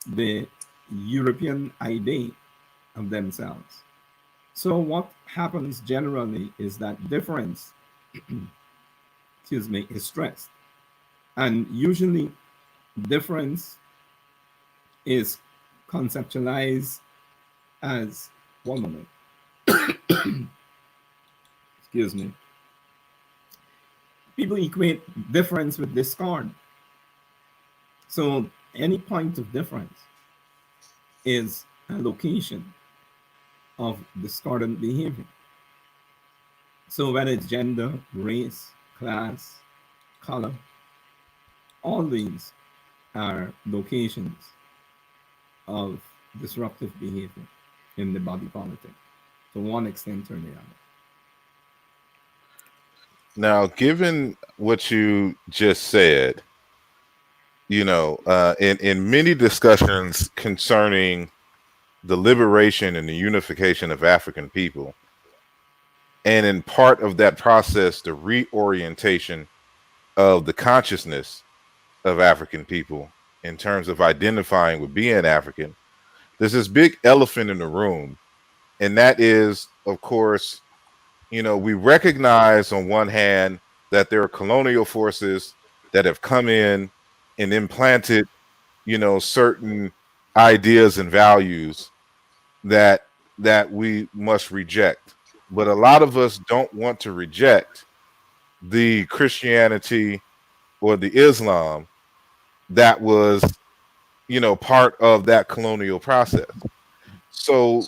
the European idea of themselves. So what happens generally is that difference, excuse me, is stressed. And usually difference is conceptualized as, one moment, excuse me. People equate difference with discord. So any point of difference is a location of discordant behavior. So whether it's gender, race, class, color, all these are locations of disruptive behavior in the body politic, to one extent or the other. Now, given what you just said, in many discussions concerning the liberation and the unification of African people, and in part of that process, the reorientation of the consciousness of African people in terms of identifying with being African, there's this big elephant in the room. And that is, of course, we recognize on one hand that there are colonial forces that have come in and implanted, certain ideas and values that we must reject. But a lot of us don't want to reject the Christianity or the Islam that was, part of that colonial process. So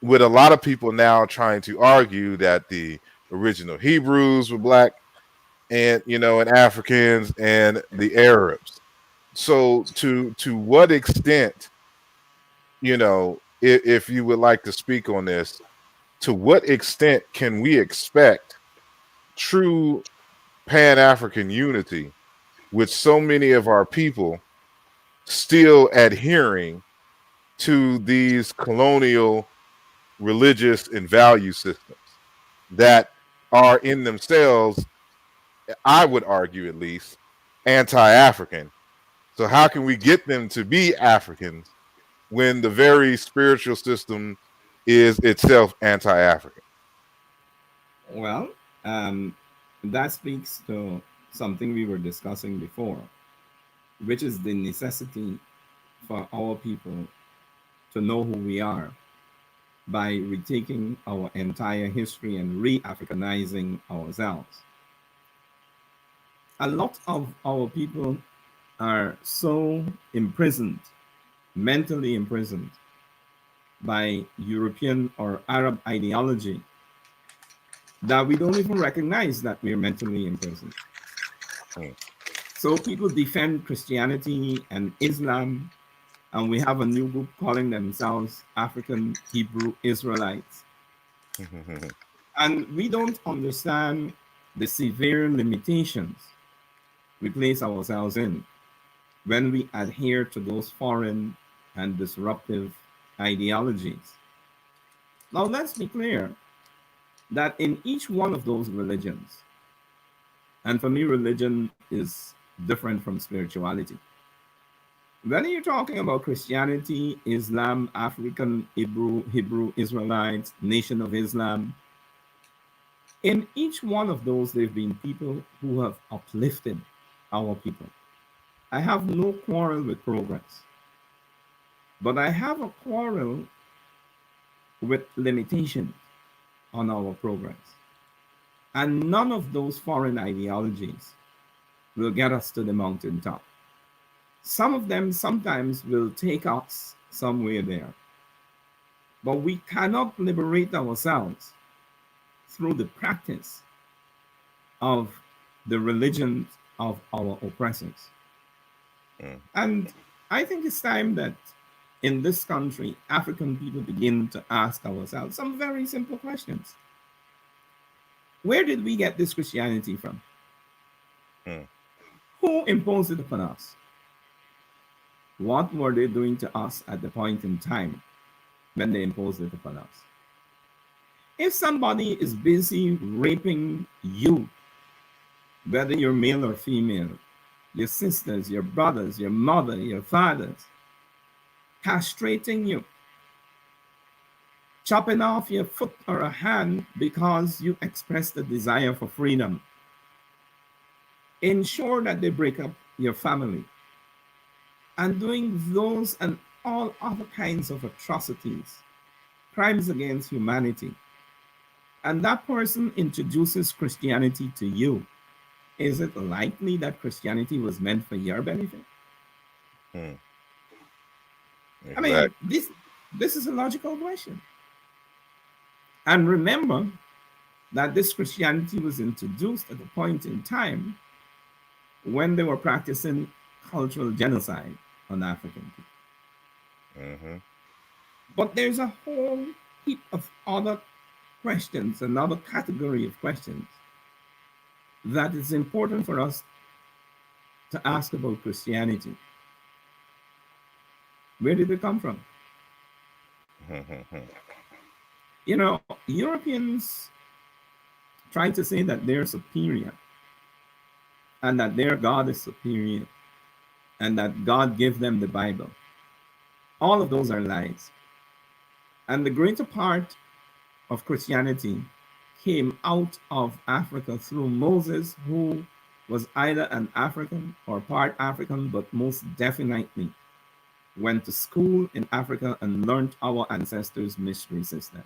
with a lot of people now trying to argue that the original Hebrews were black and and Africans and the Arabs. So to what extent, if you would like to speak on this, to what extent can we expect true Pan-African unity with so many of our people still adhering to these colonial religious and value systems that are in themselves, I would argue at least, anti-African? So how can we get them to be Africans when the very spiritual system is itself anti-African? Well, um, that speaks to something we were discussing before, which is the necessity for our people to know who we are by retaking our entire history and re-Africanizing ourselves. A lot of our people are so imprisoned, mentally imprisoned by European or Arab ideology that we don't even recognize that we're mentally imprisoned. Hmm. So people defend Christianity and Islam, and we have a new group calling themselves African Hebrew Israelites. And we don't understand the severe limitations we place ourselves in when we adhere to those foreign and disruptive ideologies. Now, let's be clear that in each one of those religions, and for me, religion is different from spirituality. Whether you're talking about Christianity, Islam, African, Hebrew Israelites, Nation of Islam, in each one of those, there have been people who have uplifted our people. I have no quarrel with progress, but I have a quarrel with limitation on our progress. And none of those foreign ideologies will get us to the mountaintop. Some of them sometimes will take us somewhere there, but we cannot liberate ourselves through the practice of the religions of our oppressors. Mm. And I think it's time that in this country, African people begin to ask ourselves some very simple questions. Where did we get this Christianity from? Hmm. Who imposed it upon us? What were they doing to us at the point in time when they imposed it upon us? If somebody is busy raping you, whether you're male or female, your sisters, your brothers, your mother, your fathers, castrating you, chopping off your foot or a hand because you expressed a desire for freedom, ensure that they break up your family, and doing those and all other kinds of atrocities, crimes against humanity, and that person introduces Christianity to you, is it likely that Christianity was meant for your benefit? Hmm. I Exactly. mean, this is a logical question. And remember that this Christianity was introduced at a point in time when they were practicing cultural genocide on African people. Mm-hmm. But there's a whole heap of other questions, another category of questions that is important for us to ask about Christianity. Where did it come from? You know, Europeans try to say that they're superior and that their God is superior and that God gave them the Bible. All of those are lies. And the greater part of Christianity came out of Africa through Moses, who was either an African or part African, but most definitely went to school in Africa and learned our ancestors' mystery system.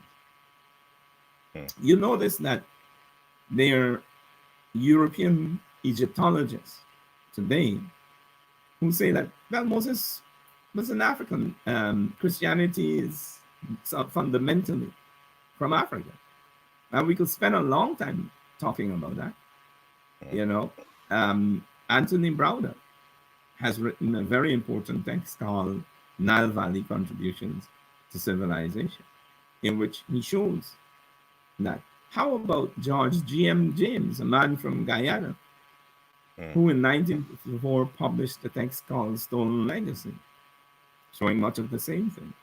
You notice that there are European Egyptologists today who say that, well, Moses was an African. Christianity is fundamentally from Africa. And we could spend a long time talking about that. You know, Anthony Browder has written a very important text called Nile Valley Contributions to Civilization, in which he shows that. How about George G.M. James, a man from Guyana, who in 1954 published a text called Stolen Legacy, showing much of the same thing?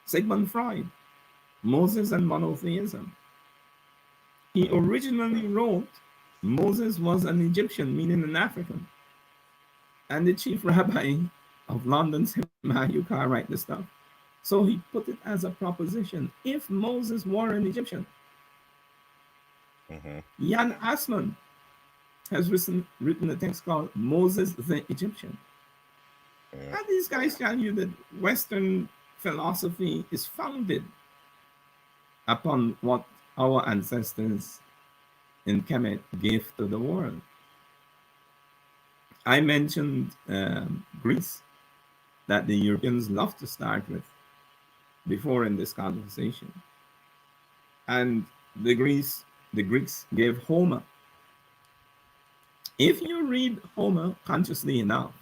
Sigmund Freud, Moses and Monotheism. He originally wrote Moses was an Egyptian, meaning an African. And the chief rabbi of London's you can't write the stuff. So he put it as a proposition. If Moses were an Egyptian, Jan Assmann has written a text called Moses the Egyptian. Yeah. And these guys tell you that Western philosophy is founded upon what our ancestors in Kemet gave to the world. I mentioned Greece, that the Europeans love to start with before in this conversation. And the Greeks gave Homer. If you read Homer consciously enough,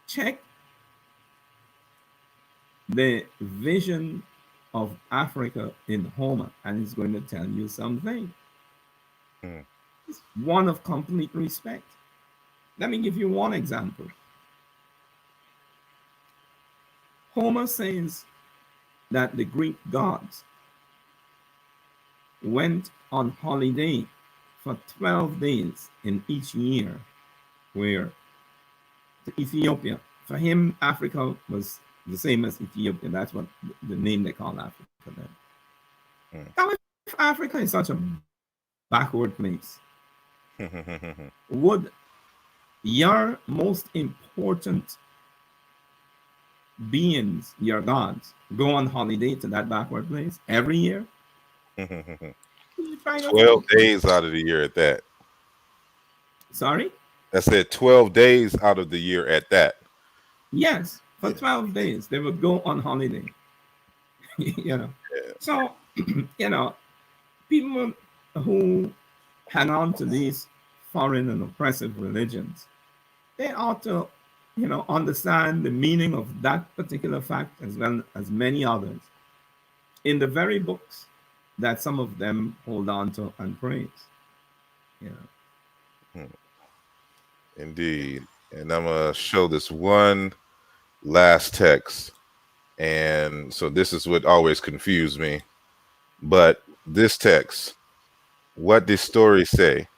check the vision of Africa in Homer, and it's going to tell you something. It's one of complete respect. Let me give you one example. Homer says that the Greek gods went on holiday for 12 days in each year, where to Ethiopia. For him, Africa was the same as Ethiopia. That's what the name they call Africa then. Now, if Africa is such a backward place, would your most important beings, your gods, go on holiday to that backward place every year? 12 days out of the year at that. Sorry? I said 12 days out of the year at that. Yes, for 12 days they would go on holiday. You know. Yeah. So, you know, people who hang on to these foreign and oppressive religions, they ought to, you know, understand the meaning of that particular fact as well as many others in the very books that some of them hold on to and praise. Yeah. Indeed. And I'm going to show this one last text. And so this is what always confused me. But this text, what did story say?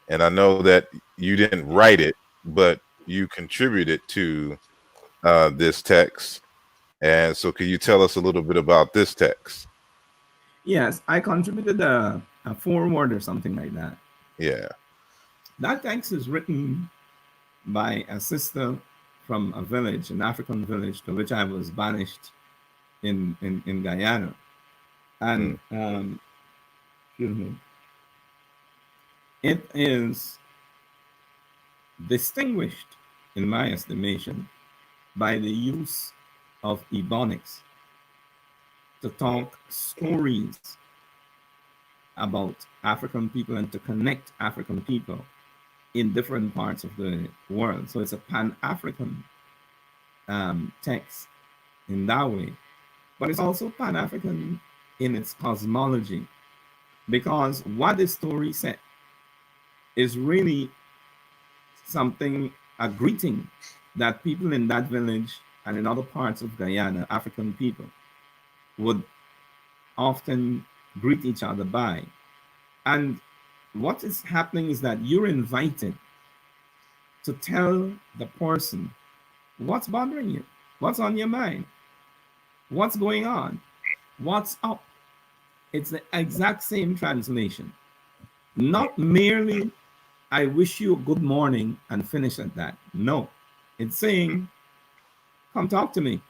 And I know that you didn't write it, but you contributed to this text. And so can you tell us a little bit about this text? Yes, I contributed a foreword or something like that. Yeah. That text is written by a sister from a village, an African village to which I was banished in Guyana. And excuse me, it is distinguished, in my estimation, by the use of ebonics to talk stories about African people and to connect African people in different parts of the world. So it's a Pan-African text in that way, but it's also Pan-African in its cosmology, because what the story said is really something, a greeting that people in that village and in other parts of Guyana, African people, would often greet each other by. And what is happening is that you're invited to tell the person what's bothering you, what's on your mind, what's going on, what's up. It's the exact same translation. Not merely, I wish you a good morning and finish at that. No, it's saying, come talk to me.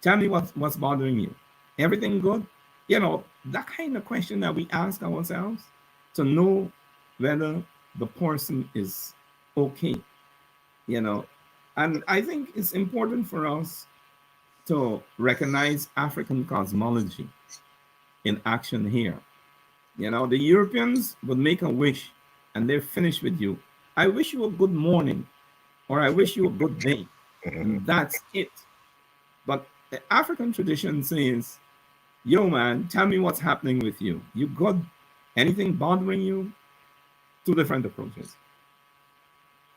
Tell me what's bothering you. Everything good? You know, that kind of question that we ask ourselves to know whether the person is okay, you know. And I think it's important for us to recognize African cosmology in action here. You know, the Europeans would make a wish and they're finished with you. I wish you a good morning, or I wish you a good day. And that's it. But the African tradition says, yo, man, tell me what's happening with you. You good? Anything bothering you? Two different approaches.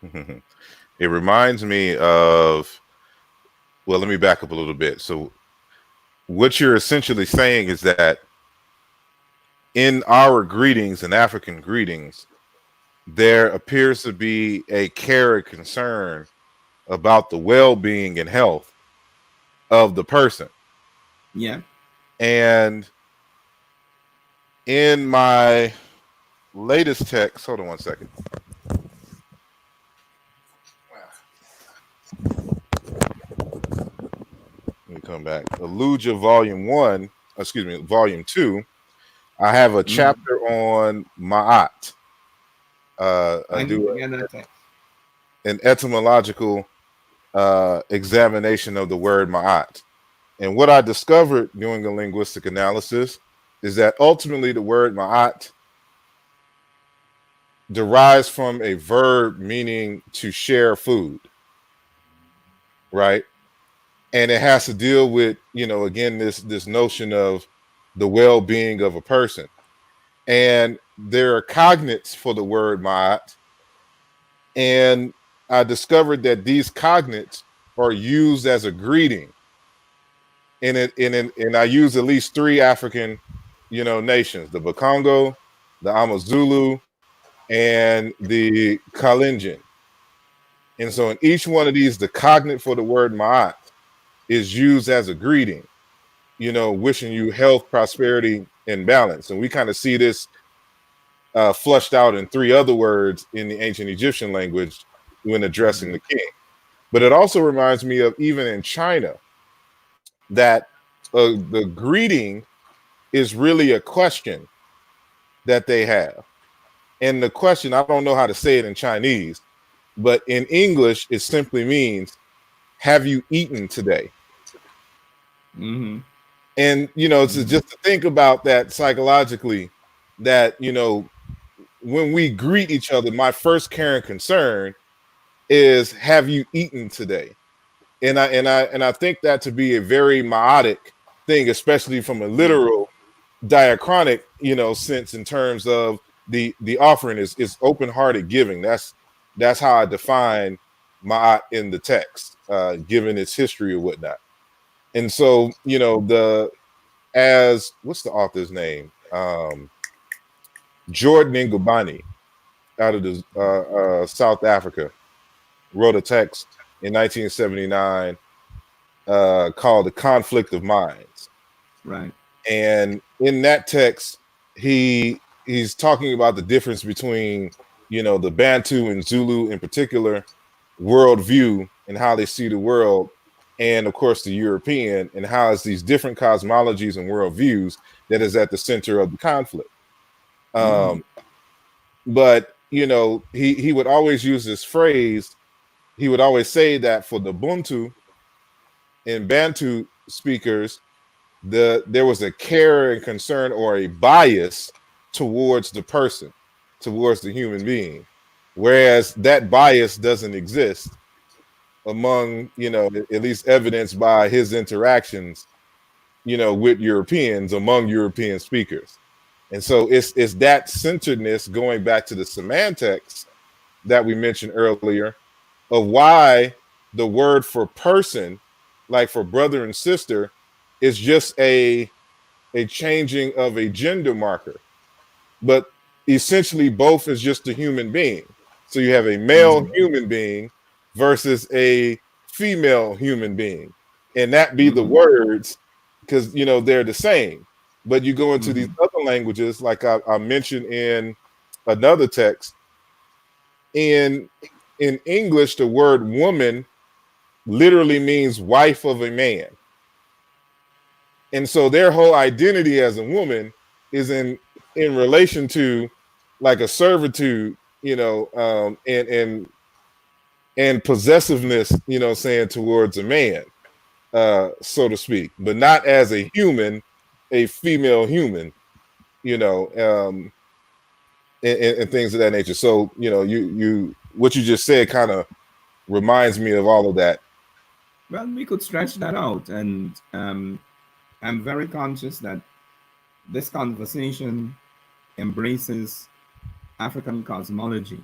It reminds me of, well, let me back up a little bit. So what you're essentially saying is that in our greetings and African greetings, there appears to be a care and concern about the well-being and health of the person. Yeah. And in my latest text, hold on one second. Let me come back. Aluja Volume 2. I have a chapter on Ma'at. I do an etymological examination of the word Ma'at. And what I discovered doing a linguistic analysis is that ultimately the word Ma'at derives from a verb meaning to share food, right? And it has to deal with, you know, again, this notion of the well-being of a person. And there are cognates for the word Ma'at. And I discovered that these cognates are used as a greeting. And I use at least 3 African, you know, nations: the Bakongo, the Amazulu, and the Kalenjin. And so in each one of these, the cognate for the word Ma'at is used as a greeting, you know, wishing you health, prosperity, and balance. And we kind of see this flushed out in 3 other words in the ancient Egyptian language when addressing the king. But it also reminds me of, even in China, that the greeting is really a question that they have. And the question, I don't know how to say it in Chinese, but in English, it simply means, have you eaten today? And, you know, it's just to think about that psychologically, that, you know, when we greet each other, my first care and concern is, have you eaten today? And I think that to be a very myotic thing, especially from a literal diachronic, sense in terms of the offering is open-hearted giving. That's how I define ma'at in the text, given its history or whatnot. And so, as what's the author's name? Jordan Ngubani out of the South Africa wrote a text in 1979 called "The Conflict of Minds." Right. And in that text, he's talking about the difference between the Bantu and Zulu in particular worldview and how they see the world, and of course the European, and how it's these different cosmologies and worldviews that is at the center of the conflict. But he would always use this phrase. He would always say that for the Buntu and Bantu speakers, there was a care and concern or a bias towards the person, towards the human being, whereas that bias doesn't exist among, at least evidenced by his interactions, with Europeans, among European speakers. And so it's that centeredness, going back to the semantics that we mentioned earlier, of why the word for person, like for brother and sister, is just a changing of a gender marker. But essentially both is just a human being. So you have a male human being versus a female human being. And that be the words, because they're the same. But you go into these other languages, like I mentioned in another text, in English, the word woman literally means wife of a man. And so their whole identity as a woman is in relation to like a servitude, and possessiveness, saying towards a man, so to speak, but not as a human, a female human, and things of that nature. So, you what you just said kind of reminds me of all of that. Well, we could stretch that out, and I'm very conscious that this conversation embraces African cosmology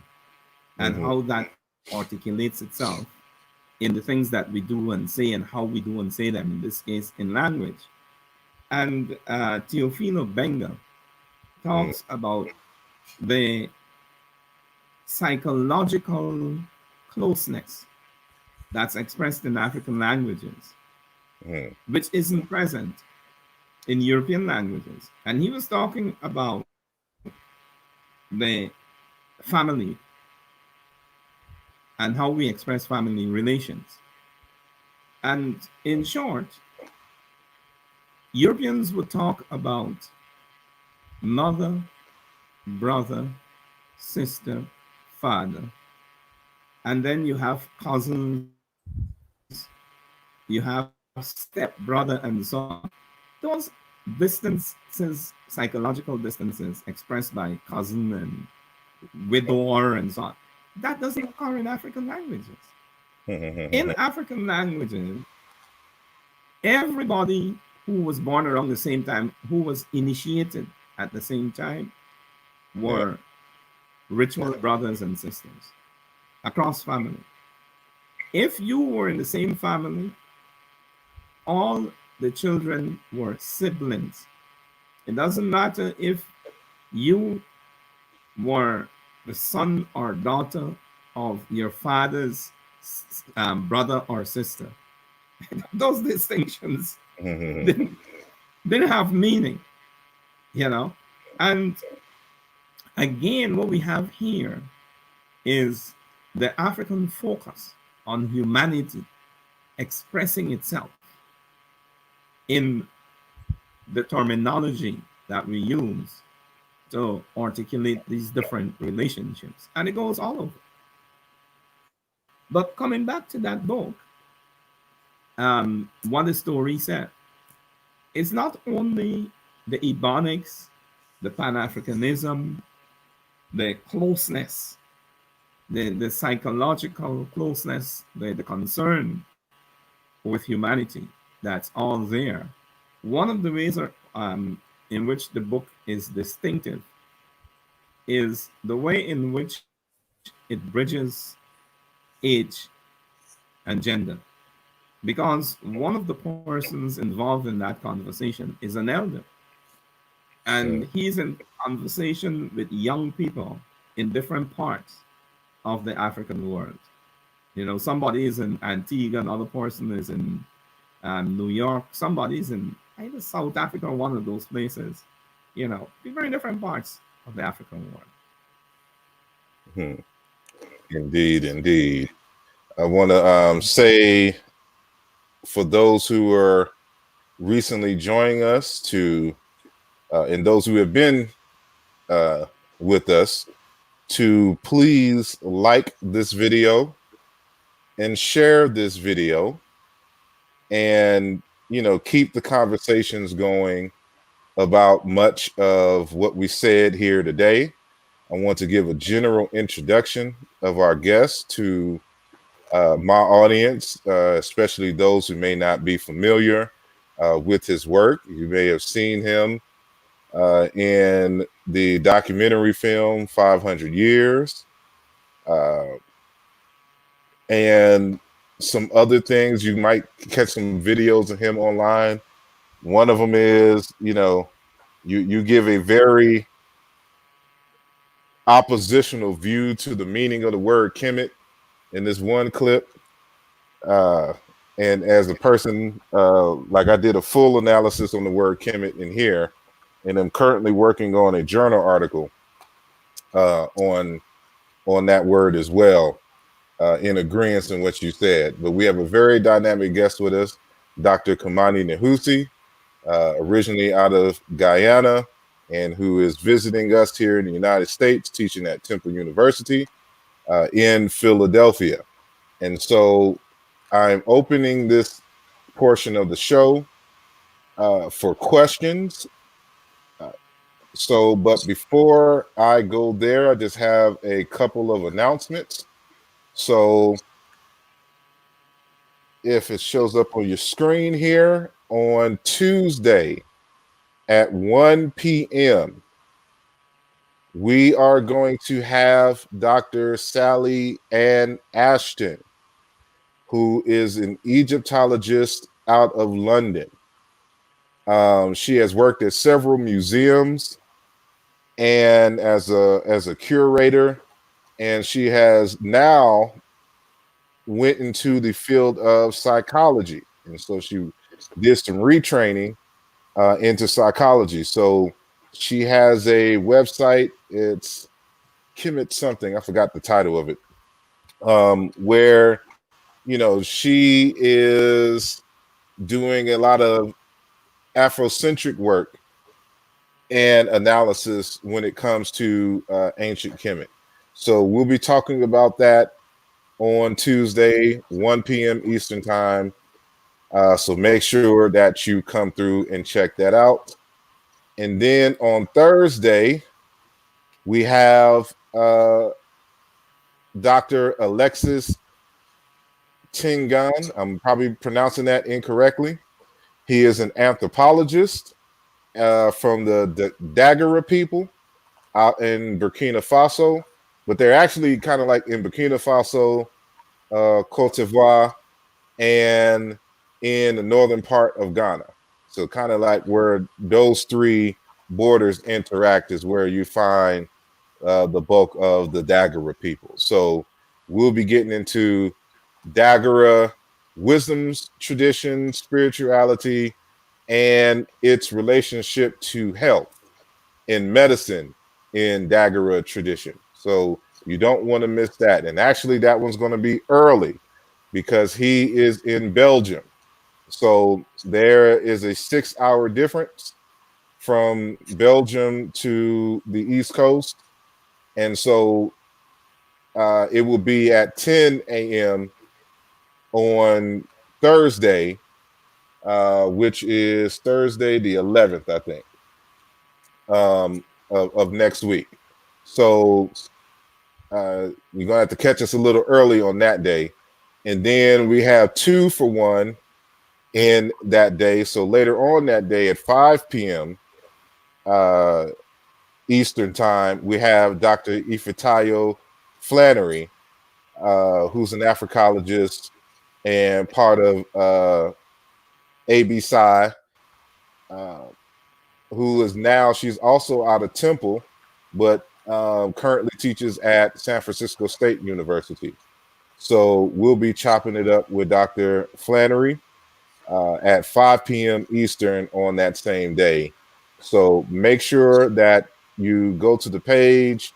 and how that articulates itself in the things that we do and say and how we do and say them, in this case, in language. And Teofilo Benga talks about the psychological closeness that's expressed in African languages, which isn't present in European languages. And he was talking about the family and how we express family relations. And in short, Europeans would talk about mother, brother, sister, father. And then you have cousins, you have step brother, and so on. Those distances, psychological distances expressed by cousin and widower and so on, that doesn't occur in African languages. In African languages, everybody who was born around the same time, who was initiated at the same time, were ritual brothers and sisters across family. If you were in the same family, all the children were siblings. It doesn't matter if you were the son or daughter of your father's brother or sister. Those distinctions didn't have meaning, And again, what we have here is the African focus on humanity expressing itself in the terminology that we use to articulate these different relationships. And it goes all over. But coming back to that book, what the story said, it's not only the Ebonics, the Pan-Africanism, the closeness, the psychological closeness, the concern with humanity, that's all there. One of the ways in which the book is distinctive is the way in which it bridges age and gender. Because one of the persons involved in that conversation is an elder, and he's in conversation with young people in different parts of the African world. You know, somebody is in Antigua, another person is in New York, somebody's in either South Africa or one of those places. You know, very different parts of the African world. Indeed, indeed. I want to say, for those who are recently joining us, and those who have been with us, to please like this video and share this video, and keep the conversations going about much of what we said here today. I want to give a general introduction of our guest to my audience, especially those who may not be familiar with his work. You may have seen him in the documentary film 500 Years, and some other things. You might catch some videos of him online. One of them is, you give a very oppositional view to the meaning of the word Kemet in this one clip. And as a person, like, I did a full analysis on the word Kemet in here, and I'm currently working on a journal article on that word as well, in agreement in what you said. But we have a very dynamic guest with us, Dr. Kimani Nehusi, originally out of Guyana, and who is visiting us here in the United States, teaching at Temple University in Philadelphia. And so I'm opening this portion of the show for questions. But before I go there, I just have a couple of announcements. So if it shows up on your screen here, on Tuesday at 1 p.m., we are going to have Dr. Sally Ann Ashton, who is an Egyptologist out of London. She has worked at several museums and as a curator, and she has now went into the field of psychology, and so she did some retraining into psychology. So she has a website. It's Kemet something. I forgot the title of it. Where she is doing a lot of Afrocentric work and analysis when it comes to ancient Kemet. So we'll be talking about that on Tuesday, 1 p.m. Eastern time. So make sure that you come through and check that out. And then on Thursday, we have Dr. Alexis Tingan. I'm probably pronouncing that incorrectly. He is an anthropologist from the Dagara people out in Burkina Faso, but they're actually kind of like in Burkina Faso, Cote d'Ivoire, and in the northern part of Ghana. So kind of like where those three borders interact is where you find the bulk of the Dagara people. So we'll be getting into Dagara wisdom's tradition, spirituality, and its relationship to health in medicine in Dagara tradition. So you don't want to miss that. And actually, that one's going to be early because he is in Belgium. So there is a 6-hour difference from Belgium to the East Coast. And so it will be at 10 a.m. on Thursday, which is Thursday the 11th, I think, of next week. So you're going to have to catch us a little early on that day. And then we have 2 for 1 in that day. So later on that day at 5 p.m., Eastern time, we have Dr. Ifitayo Flannery, who's an Africologist and part of ABSI, who is now, she's also out of Temple, but currently teaches at San Francisco State University. So we'll be chopping it up with Dr. Flannery at 5 p.m. Eastern on that same day. So make sure that you go to the page,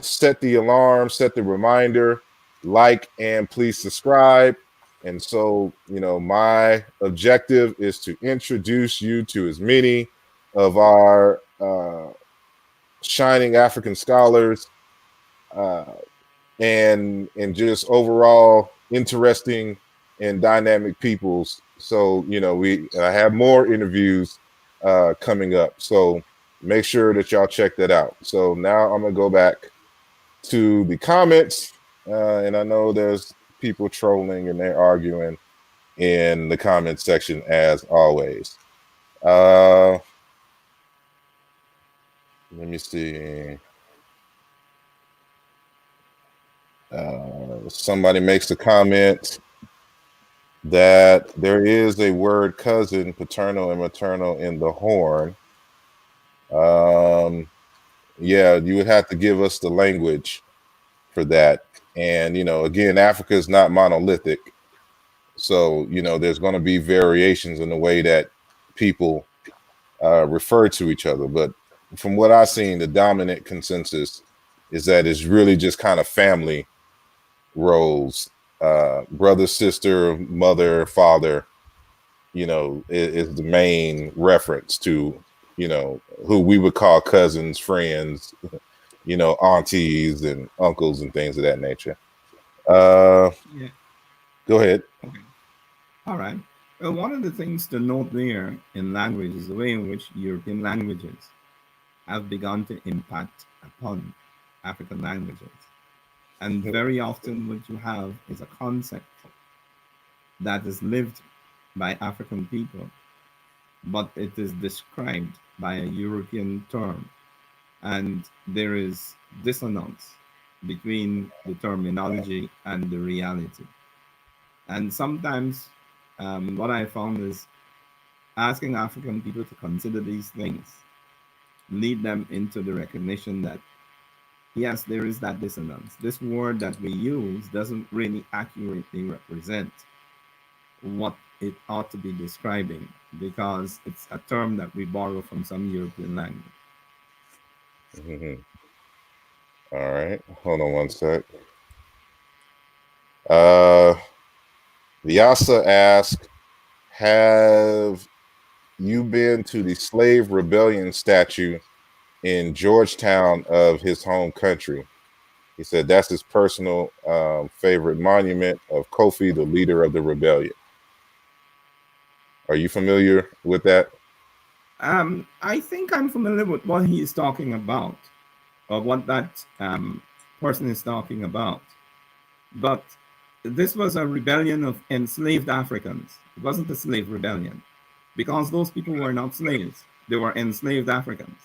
set the alarm, set the reminder, like, and please subscribe. And so, you know, my objective is to introduce you to as many of our shining African scholars and just overall interesting and dynamic peoples. So, you know, we have more interviews coming up. So make sure that y'all check that out. So now I'm gonna go back to the comments, and I know there's people trolling and they're arguing in the comment section as always. Let me see. Somebody makes a comment that there is a word cousin, paternal and maternal, in the horn. Yeah, you would have to give us the language for that. And, you know, again, Africa is not monolithic. So, you know, there's going to be variations in the way that people refer to each other. But from what I've seen, the dominant consensus is that it's really just kind of family roles, brother, sister, mother, father, you know, is the main reference to, you know, who we would call cousins, friends, you know, aunties and uncles and things of that nature. Yeah. Go ahead. Okay. All right. Well, one of the things to note there in language is the way in which European languages have begun to impact upon African languages. And very often, what you have is a concept that is lived by African people, but it is described by a European term. And there is dissonance between the terminology and the reality. And sometimes what I found is asking African people to consider these things lead them into the recognition that, yes, there is that dissonance. This word that we use doesn't really accurately represent what it ought to be describing because it's a term that we borrow from some European language. Mm-hmm. All right. Hold on one sec. Vyasa asked, have you been to the slave rebellion statue in Georgetown of his home country? He said that's his personal favorite monument of Kofi, the leader of the rebellion. Are you familiar with that? I think I'm familiar with what he is talking about, or what that person is talking about. But this was a rebellion of enslaved Africans. It wasn't a slave rebellion because those people were not slaves. They were enslaved Africans.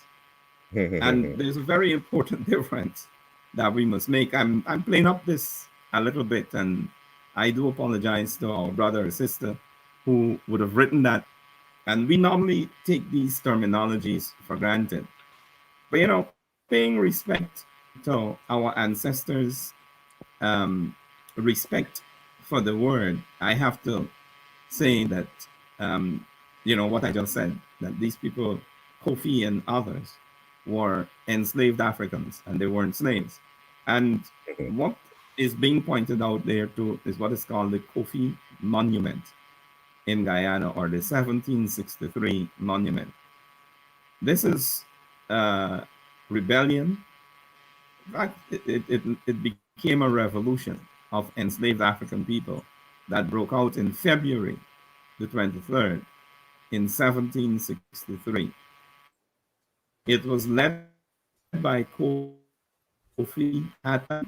And there's a very important difference that we must make. I'm playing up this a little bit, and I do apologize to our brother or sister who would have written that. And we normally take these terminologies for granted. But, you know, paying respect to our ancestors' respect for the word, I have to say that, you know, what I just said, that these people, Kofi and others, were enslaved Africans and they weren't slaves. And what is being pointed out there too is what is called the Kofi Monument in Guyana, or the 1763 monument. This is rebellion. In fact, it became a revolution of enslaved African people that broke out in February the 23rd in 1763. It was led by Kofi, Hatta,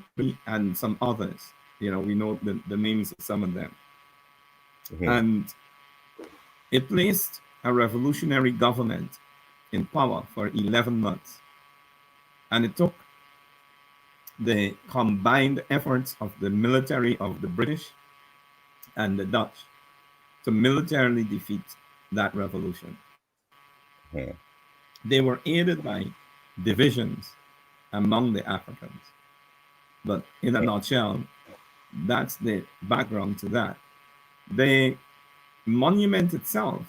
and some others. You know, we know the names of some of them. And it placed a revolutionary government in power for 11 months. And it took the combined efforts of the military of the British and the Dutch to militarily defeat that revolution. They were aided by divisions among the Africans. But in a nutshell, that's the background to that. The monument itself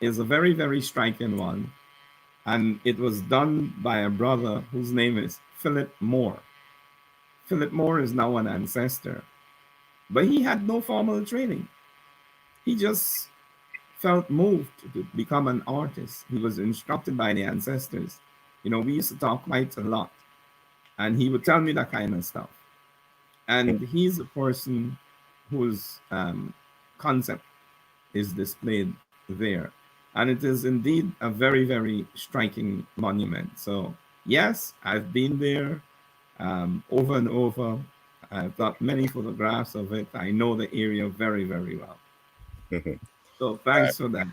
is a very, very striking one. And it was done by a brother whose name is Philip Moore. Philip Moore is now an ancestor, but he had no formal training. He just felt moved to become an artist. He was instructed by the ancestors. You know, we used to talk quite a lot, and he would tell me that kind of stuff. And he's a person whose concept is displayed there. And it is indeed a very, very striking monument. So yes, I've been there over and over. I've got many photographs of it. I know the area very, very well. So thanks for that.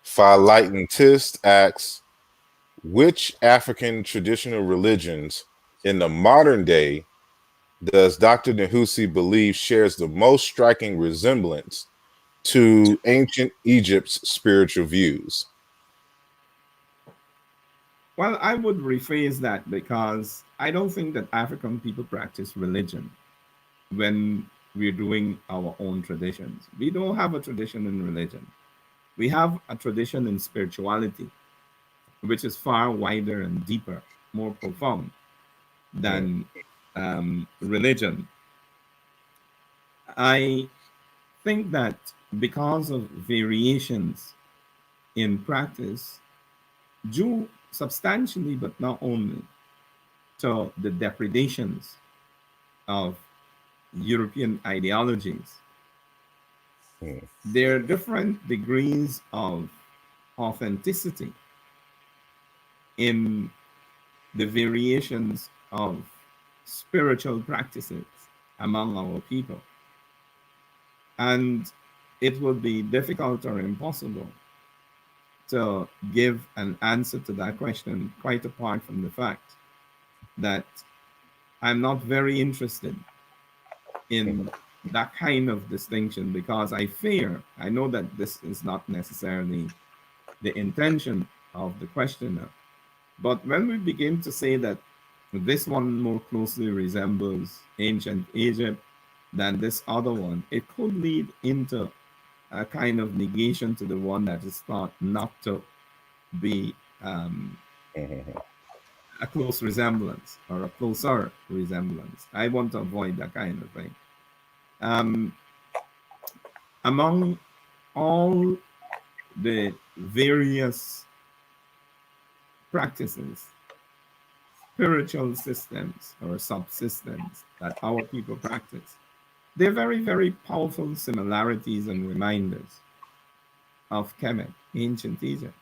Philitentist asks, which African traditional religions in the modern day does Dr. Nehusi believe shares the most striking resemblance to ancient Egypt's spiritual views? Well, I would rephrase that because I don't think that African people practice religion when we're doing our own traditions. We don't have a tradition in religion. We have a tradition in spirituality, which is far wider and deeper, more profound than religion. I think that because of variations in practice, due substantially, but not only, to the depredations of European ideologies, there are different degrees of authenticity in the variations of spiritual practices among our people. And it would be difficult or impossible to give an answer to that question, quite apart from the fact that I'm not very interested in that kind of distinction, because I know that this is not necessarily the intention of the questioner. But when we begin to say that this one more closely resembles ancient Egypt than this other one, it could lead into a kind of negation to the one that is thought not to be a close resemblance or a closer resemblance. I want to avoid that kind of thing. Among all the various practices, spiritual systems or subsystems that our people practice, they're very, very powerful similarities and reminders of Kemet, ancient Egypt.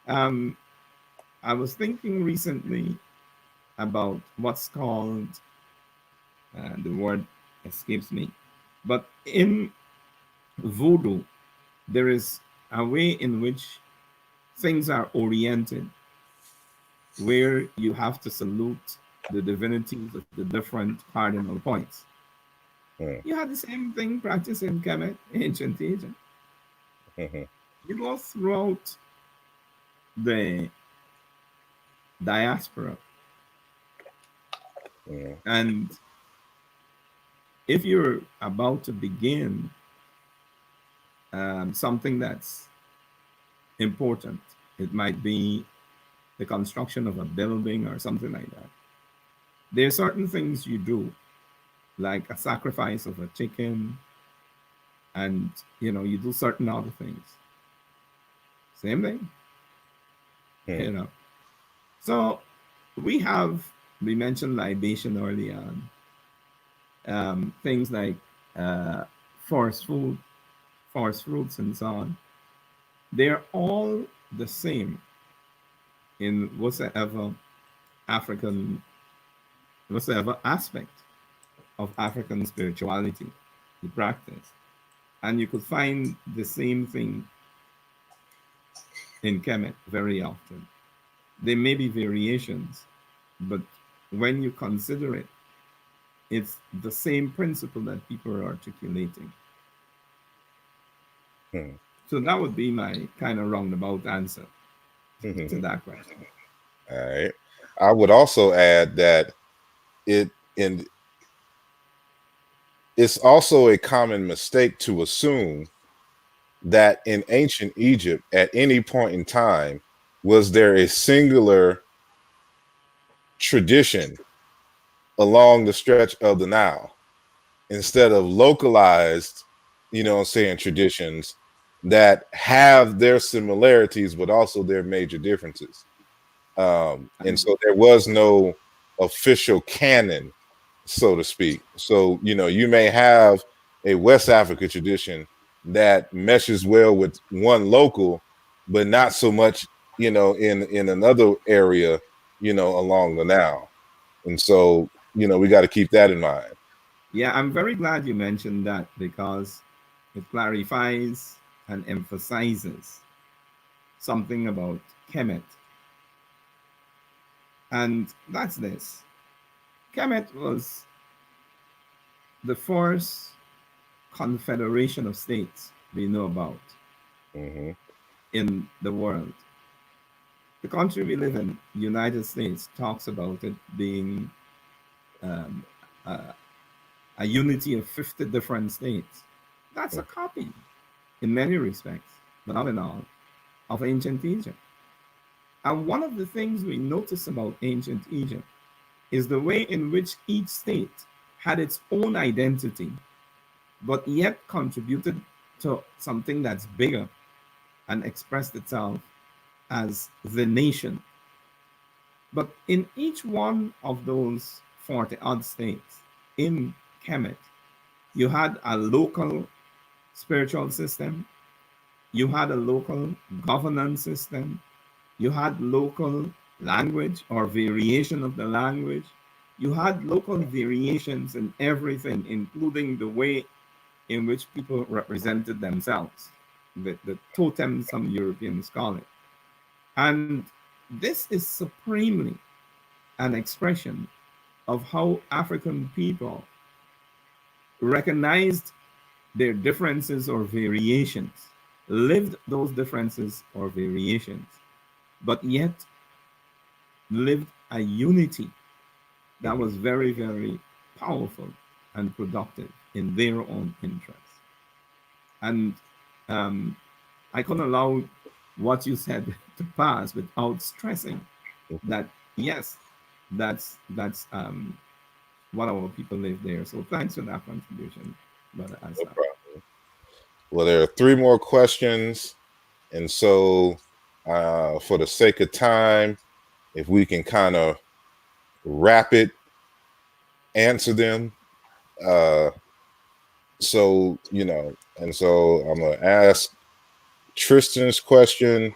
I was thinking recently about what's called, the word escapes me, but in voodoo, there is a way in which things are oriented, where you have to salute the divinities of the different cardinal points. You had the same thing practiced in Kemet, ancient Egypt. You go throughout the diaspora, and if you're about to begin something that's important, it might be the construction of a building or something like that. There are certain things you do, like a sacrifice of a chicken, and you do certain other things. Same thing. So we mentioned libation early on. Things like forest fruits and so on. They're all the same in whatsoever aspect of African spirituality you practice. And you could find the same thing in Kemet very often. There may be variations, but when you consider it, it's the same principle that people are articulating. So that would be my kind of roundabout answer to that question. All right. I would also add that it's also a common mistake to assume that in ancient Egypt, at any point in time, was there a singular tradition along the stretch of the Nile instead of localized, traditions that have their similarities, but also their major differences. And so there was no official canon, so to speak. So, you may have a West Africa tradition that meshes well with one local, but not so much, in another area, along the Nile. And so, we got to keep that in mind. Yeah, I'm very glad you mentioned that because it clarifies and emphasizes something about Kemet. And that's this. Kemet was the first confederation of states we know about in the world. The country we live in, United States, talks about it being um, a unity of 50 different states. That's a copy in many respects, but not in all, of ancient Egypt. And one of the things we notice about ancient Egypt is the way in which each state had its own identity, but yet contributed to something that's bigger and expressed itself as the nation. But in each one of those 40 odd states in Kemet, you had a local spiritual system, you had a local governance system, you had local language or variation of the language, you had local variations in everything, including the way in which people represented themselves, the totem, some Europeans call it. And this is supremely an expression of how African people recognized their differences or variations, lived those differences or variations, but yet lived a unity that was very, very powerful and productive in their own interests. And I couldn't allow what you said to pass without stressing that, yes, that's what our people live there. So thanks for that contribution, Brother Asa. No problem. Well, there are 3 more questions. And so for the sake of time, if we can kind of rapid answer them. So, and so I'm going to ask Tristan's question.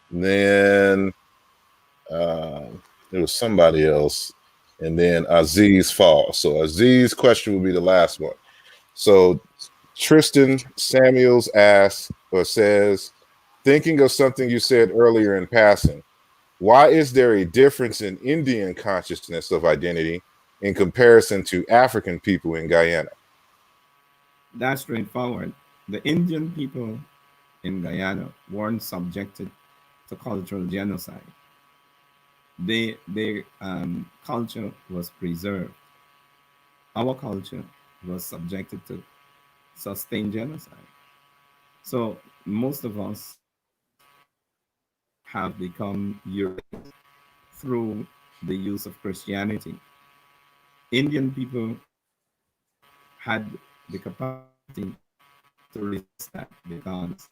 Then there was somebody else. And then Aziz Fall. So Aziz's question will be the last one. So Tristan Samuels asks or says, thinking of something you said earlier in passing, why is there a difference in Indian consciousness of identity in comparison to African people in Guyana? That's straightforward. The Indian people in Guyana weren't subjected to cultural genocide. Their culture was preserved. Our culture was subjected to sustained genocide. So most of us have become Europeans through the use of Christianity. Indian people had the capacity to resist that because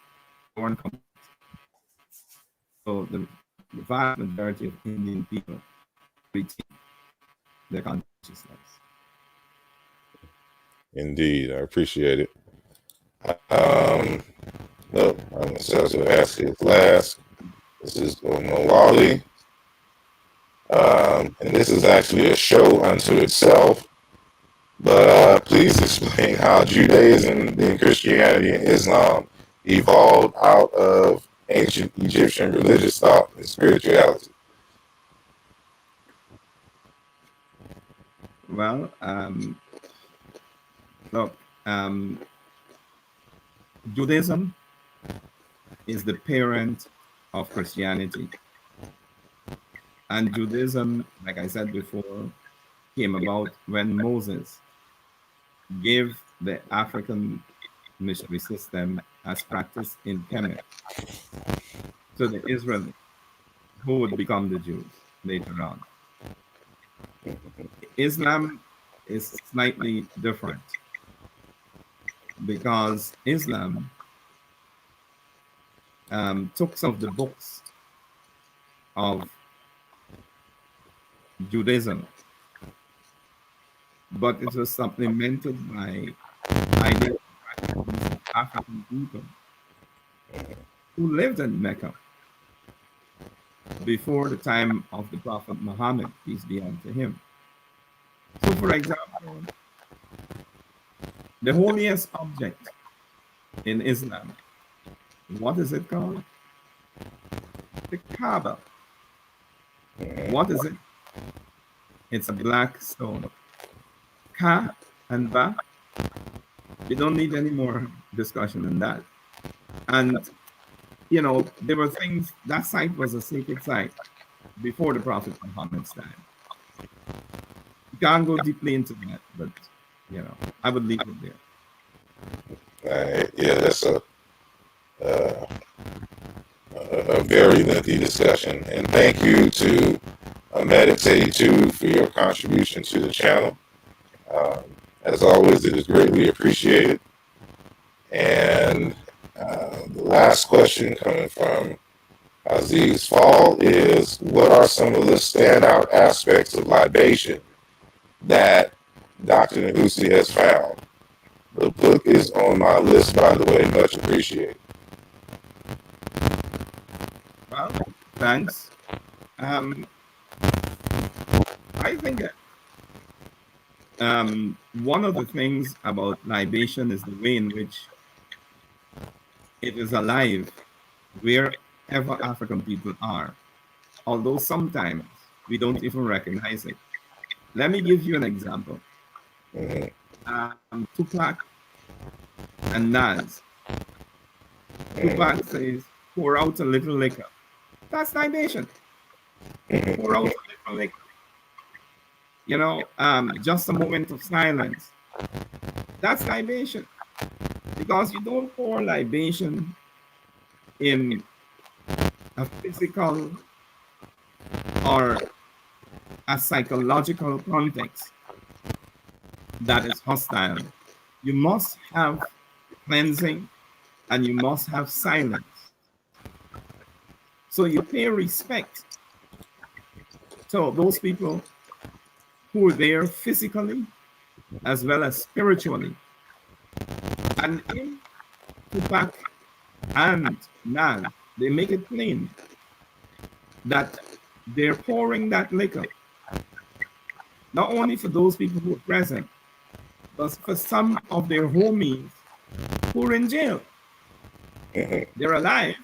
they weren't complete. So the vast majority of Indian people retain their consciousness. Indeed, I appreciate it. Look, I'm going to ask it last. This is Omawali. And this is actually a show unto itself. But please explain how Judaism, then Christianity, and Islam evolved out of ancient Egyptian religious thought and spirituality. Well, look, Judaism is the parent of Christianity. And Judaism, like I said before, came about when Moses gave the African mystery system as practiced in Kemet to the Israelites who would become the Jews later on. Islam is slightly different because Islam took some of the books of Judaism, but it was supplemented by ideas of African people who lived in Mecca before the time of the Prophet Muhammad, peace be unto him. So, for example, the holiest object in Islam, what is it called? The Kaaba. What is it? It's a black stone. Ka and Ba. You don't need any more discussion than that. And, you know, there were things, that site was a sacred site before the Prophet Muhammad's time. You can't go deeply into that, but, you know, I would leave it there. Yeah, that's a very lengthy discussion. And thank you to Meditate2 for your contribution to the channel. As always, it is greatly appreciated. And the last question coming from Aziz Fall is, what are some of the standout aspects of libation that Dr. Nehusi has found? The book is on my list, by the way. Much appreciated. Well, thanks. I think that one of the things about libation is the way in which it is alive wherever African people are, although sometimes we don't even recognize it. Let me give you an example. Tupac and Nas. Tupac says, pour out a little liquor. That's libation. Pour out a little liquor. You know, just a moment of silence. That's libation. Because you don't pour libation in a physical or a psychological context that is hostile. You must have cleansing and you must have silence. So you pay respect to those people who are there physically as well as spiritually. And in Tupac and Nas, they make it plain that they're pouring that liquor not only for those people who are present, but for some of their homies who are in jail. They're alive,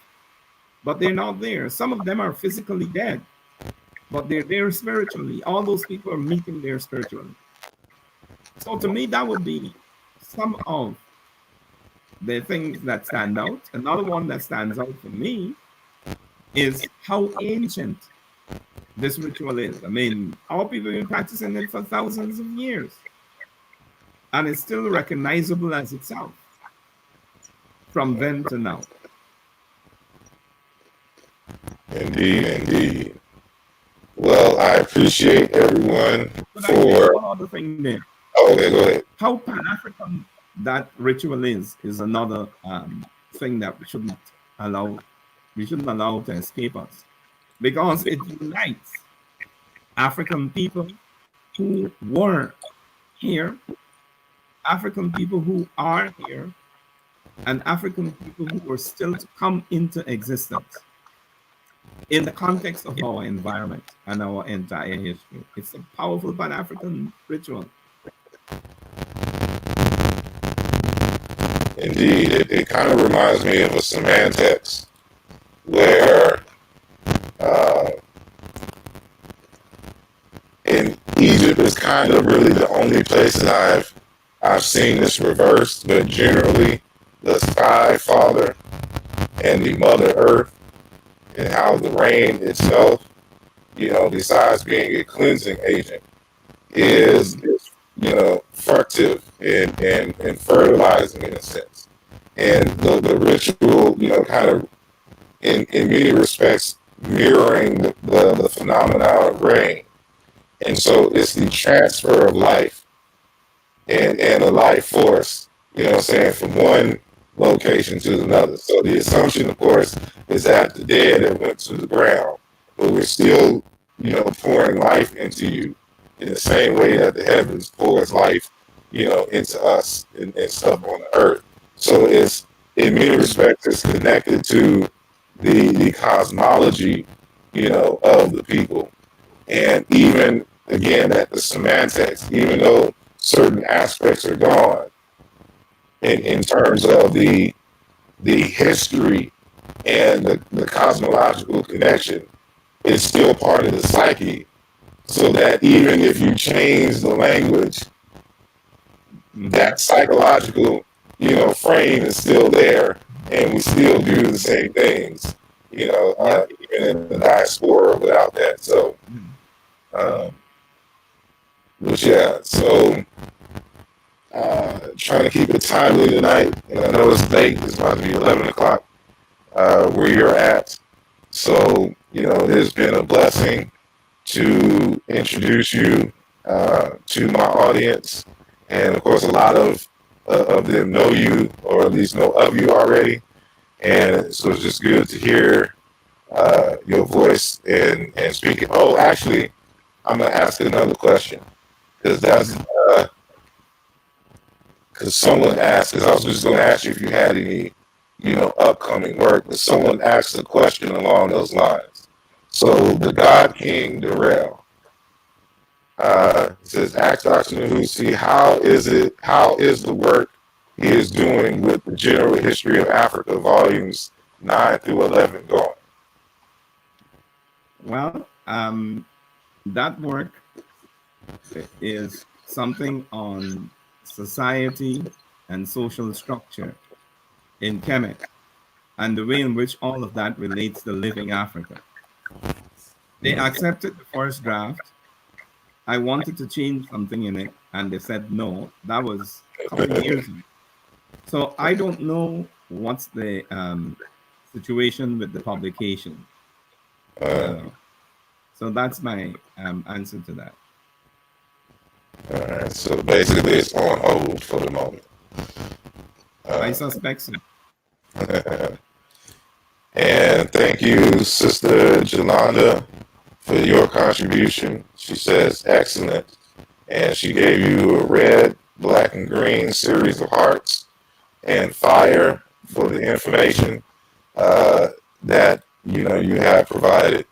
but they're not there. Some of them are physically dead, but they're there spiritually. All those people are meeting there spiritually. So to me, that would be some of the things that stand out. Another one that stands out for me is how ancient this ritual is. I mean, our people have been practicing it for thousands of years, and it's still recognizable as itself from then to now. Indeed, indeed. Well, I appreciate everyone for... One other thing there. Oh, okay, go ahead. How Pan-African that ritual is another thing that we shouldn't allow to escape us, because it unites African people who were here, African people who are here, and African people who are still to come into existence in the context of our environment and our entire history. It's a powerful Pan-African ritual. Indeed, it kind of reminds me of a semantics where in Egypt is kind of really the only place that I've seen this reversed, but generally the sky father and the mother earth and how the rain itself, besides being a cleansing agent, is fructive and fertilizing in a sense. And the ritual, kind of in many respects mirroring the phenomena of rain. And so it's the transfer of life and a life force, from one location to another. So the assumption, of course, is that the dead have went to the ground, but we're still, pouring life into you in the same way that the heavens pours life, into us and stuff on the earth. So it's, in many respects, it's connected to the cosmology, of the people. And even, again, at the semantics, even though certain aspects are gone in terms of the history and the cosmological connection, it's still part of the psyche. So that even if you change the language, that psychological, frame is still there, and we still do the same things, even in the diaspora without that. So, but yeah, so trying to keep it timely tonight. And I know it's late. It's about to be 11 o'clock where you're at. So, it has been a blessing to introduce you to my audience. And of course, a lot of them know you, or at least know of you already. And so it's just good to hear your voice and speaking. Oh, actually, I'm going to ask another question, because that's because someone asked, because I was just going to ask you if you had any, upcoming work, but someone asked a question along those lines. So the God King Darrell says, ask Dr. Nehusi, how is the work he is doing with the General History of Africa, volumes 9 through 11 going? Well, that work is something on society and social structure in Kemet, and the way in which all of that relates to living Africa. They accepted the first draft. I wanted to change something in it, and they said no. That was a couple of years ago. So I don't know what's the situation with the publication. So that's my answer to that. All right. So basically, it's on hold for the moment. I suspect so. And thank you, Sister Jolanda, for your contribution. She says excellent. And she gave you a red, black, and green series of hearts and fire for the information that you have provided.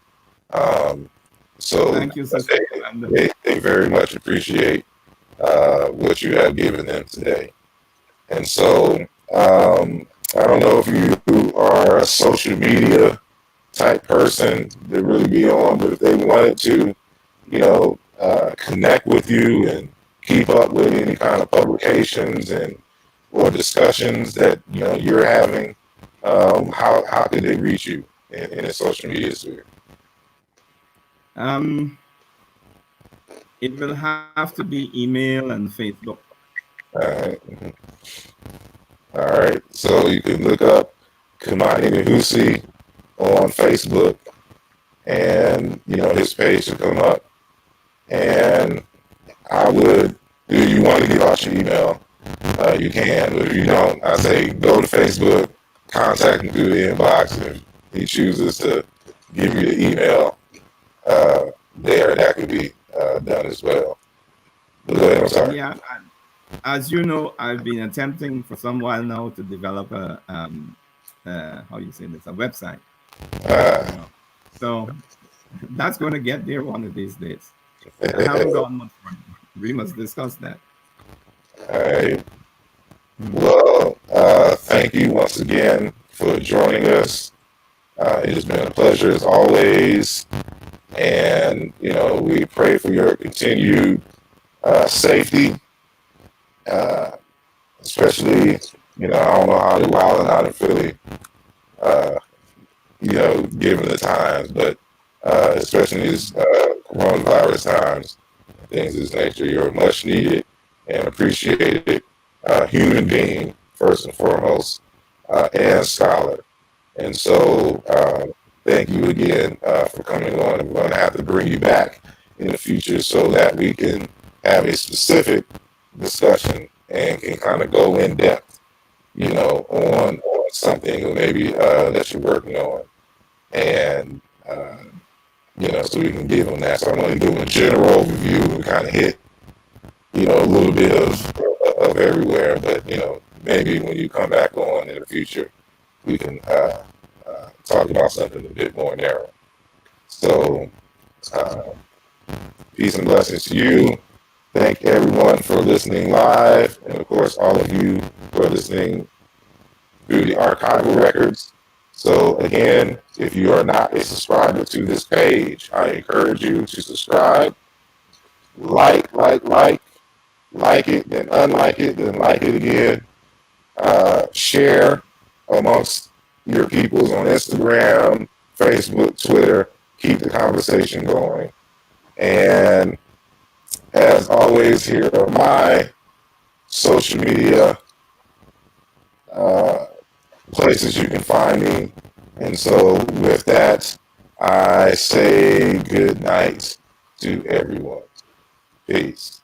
So thank you, Sister they very much appreciate what you have given them today. And so I don't know if you are a social media type person to really be on, but if they wanted to, connect with you and keep up with any kind of publications and or discussions that you're having, how could they reach you in the social media sphere? It will have to be email and Facebook. All right. All right. So you can look up Kimani Nehusi on Facebook, and his page will come up. And I would, if you want to give out your email, you can. But if you don't, I say go to Facebook, contact him through the inbox. If he chooses to give you the email there, that could be done as well. But go ahead, I'm sorry. Yeah, as you know, I've been attempting for some while now to develop a how you say this, a website. So that's going to get there one of these days. I haven't gone much further. We must discuss that. All right. Well, thank you once again for joining us. It has been a pleasure as always. And, we pray for your continued safety, especially, I don't know how they're wilding out in Philly, given the times, but especially these coronavirus times, things of this nature, you're much needed and appreciated human being, first and foremost, and scholar. And so, thank you again for coming on. I'm going to have to bring you back in the future so that we can have a specific discussion and can kind of go in depth, on something maybe that you're working on. And, so we can give them that. So I'm going to do a general overview and kind of hit, a little bit of everywhere. But, maybe when you come back on in the future, we can talk about something a bit more narrow. So, peace and blessings to you. Thank everyone for listening live, and of course, all of you who are listening through the archival records. So again, if you are not a subscriber to this page, I encourage you to subscribe, like it, then unlike it, then like it again. Share amongst your peoples on Instagram, Facebook, Twitter. Keep the conversation going. And as always, here are my social media places you can find me. And so with that, I say good night to everyone. Peace.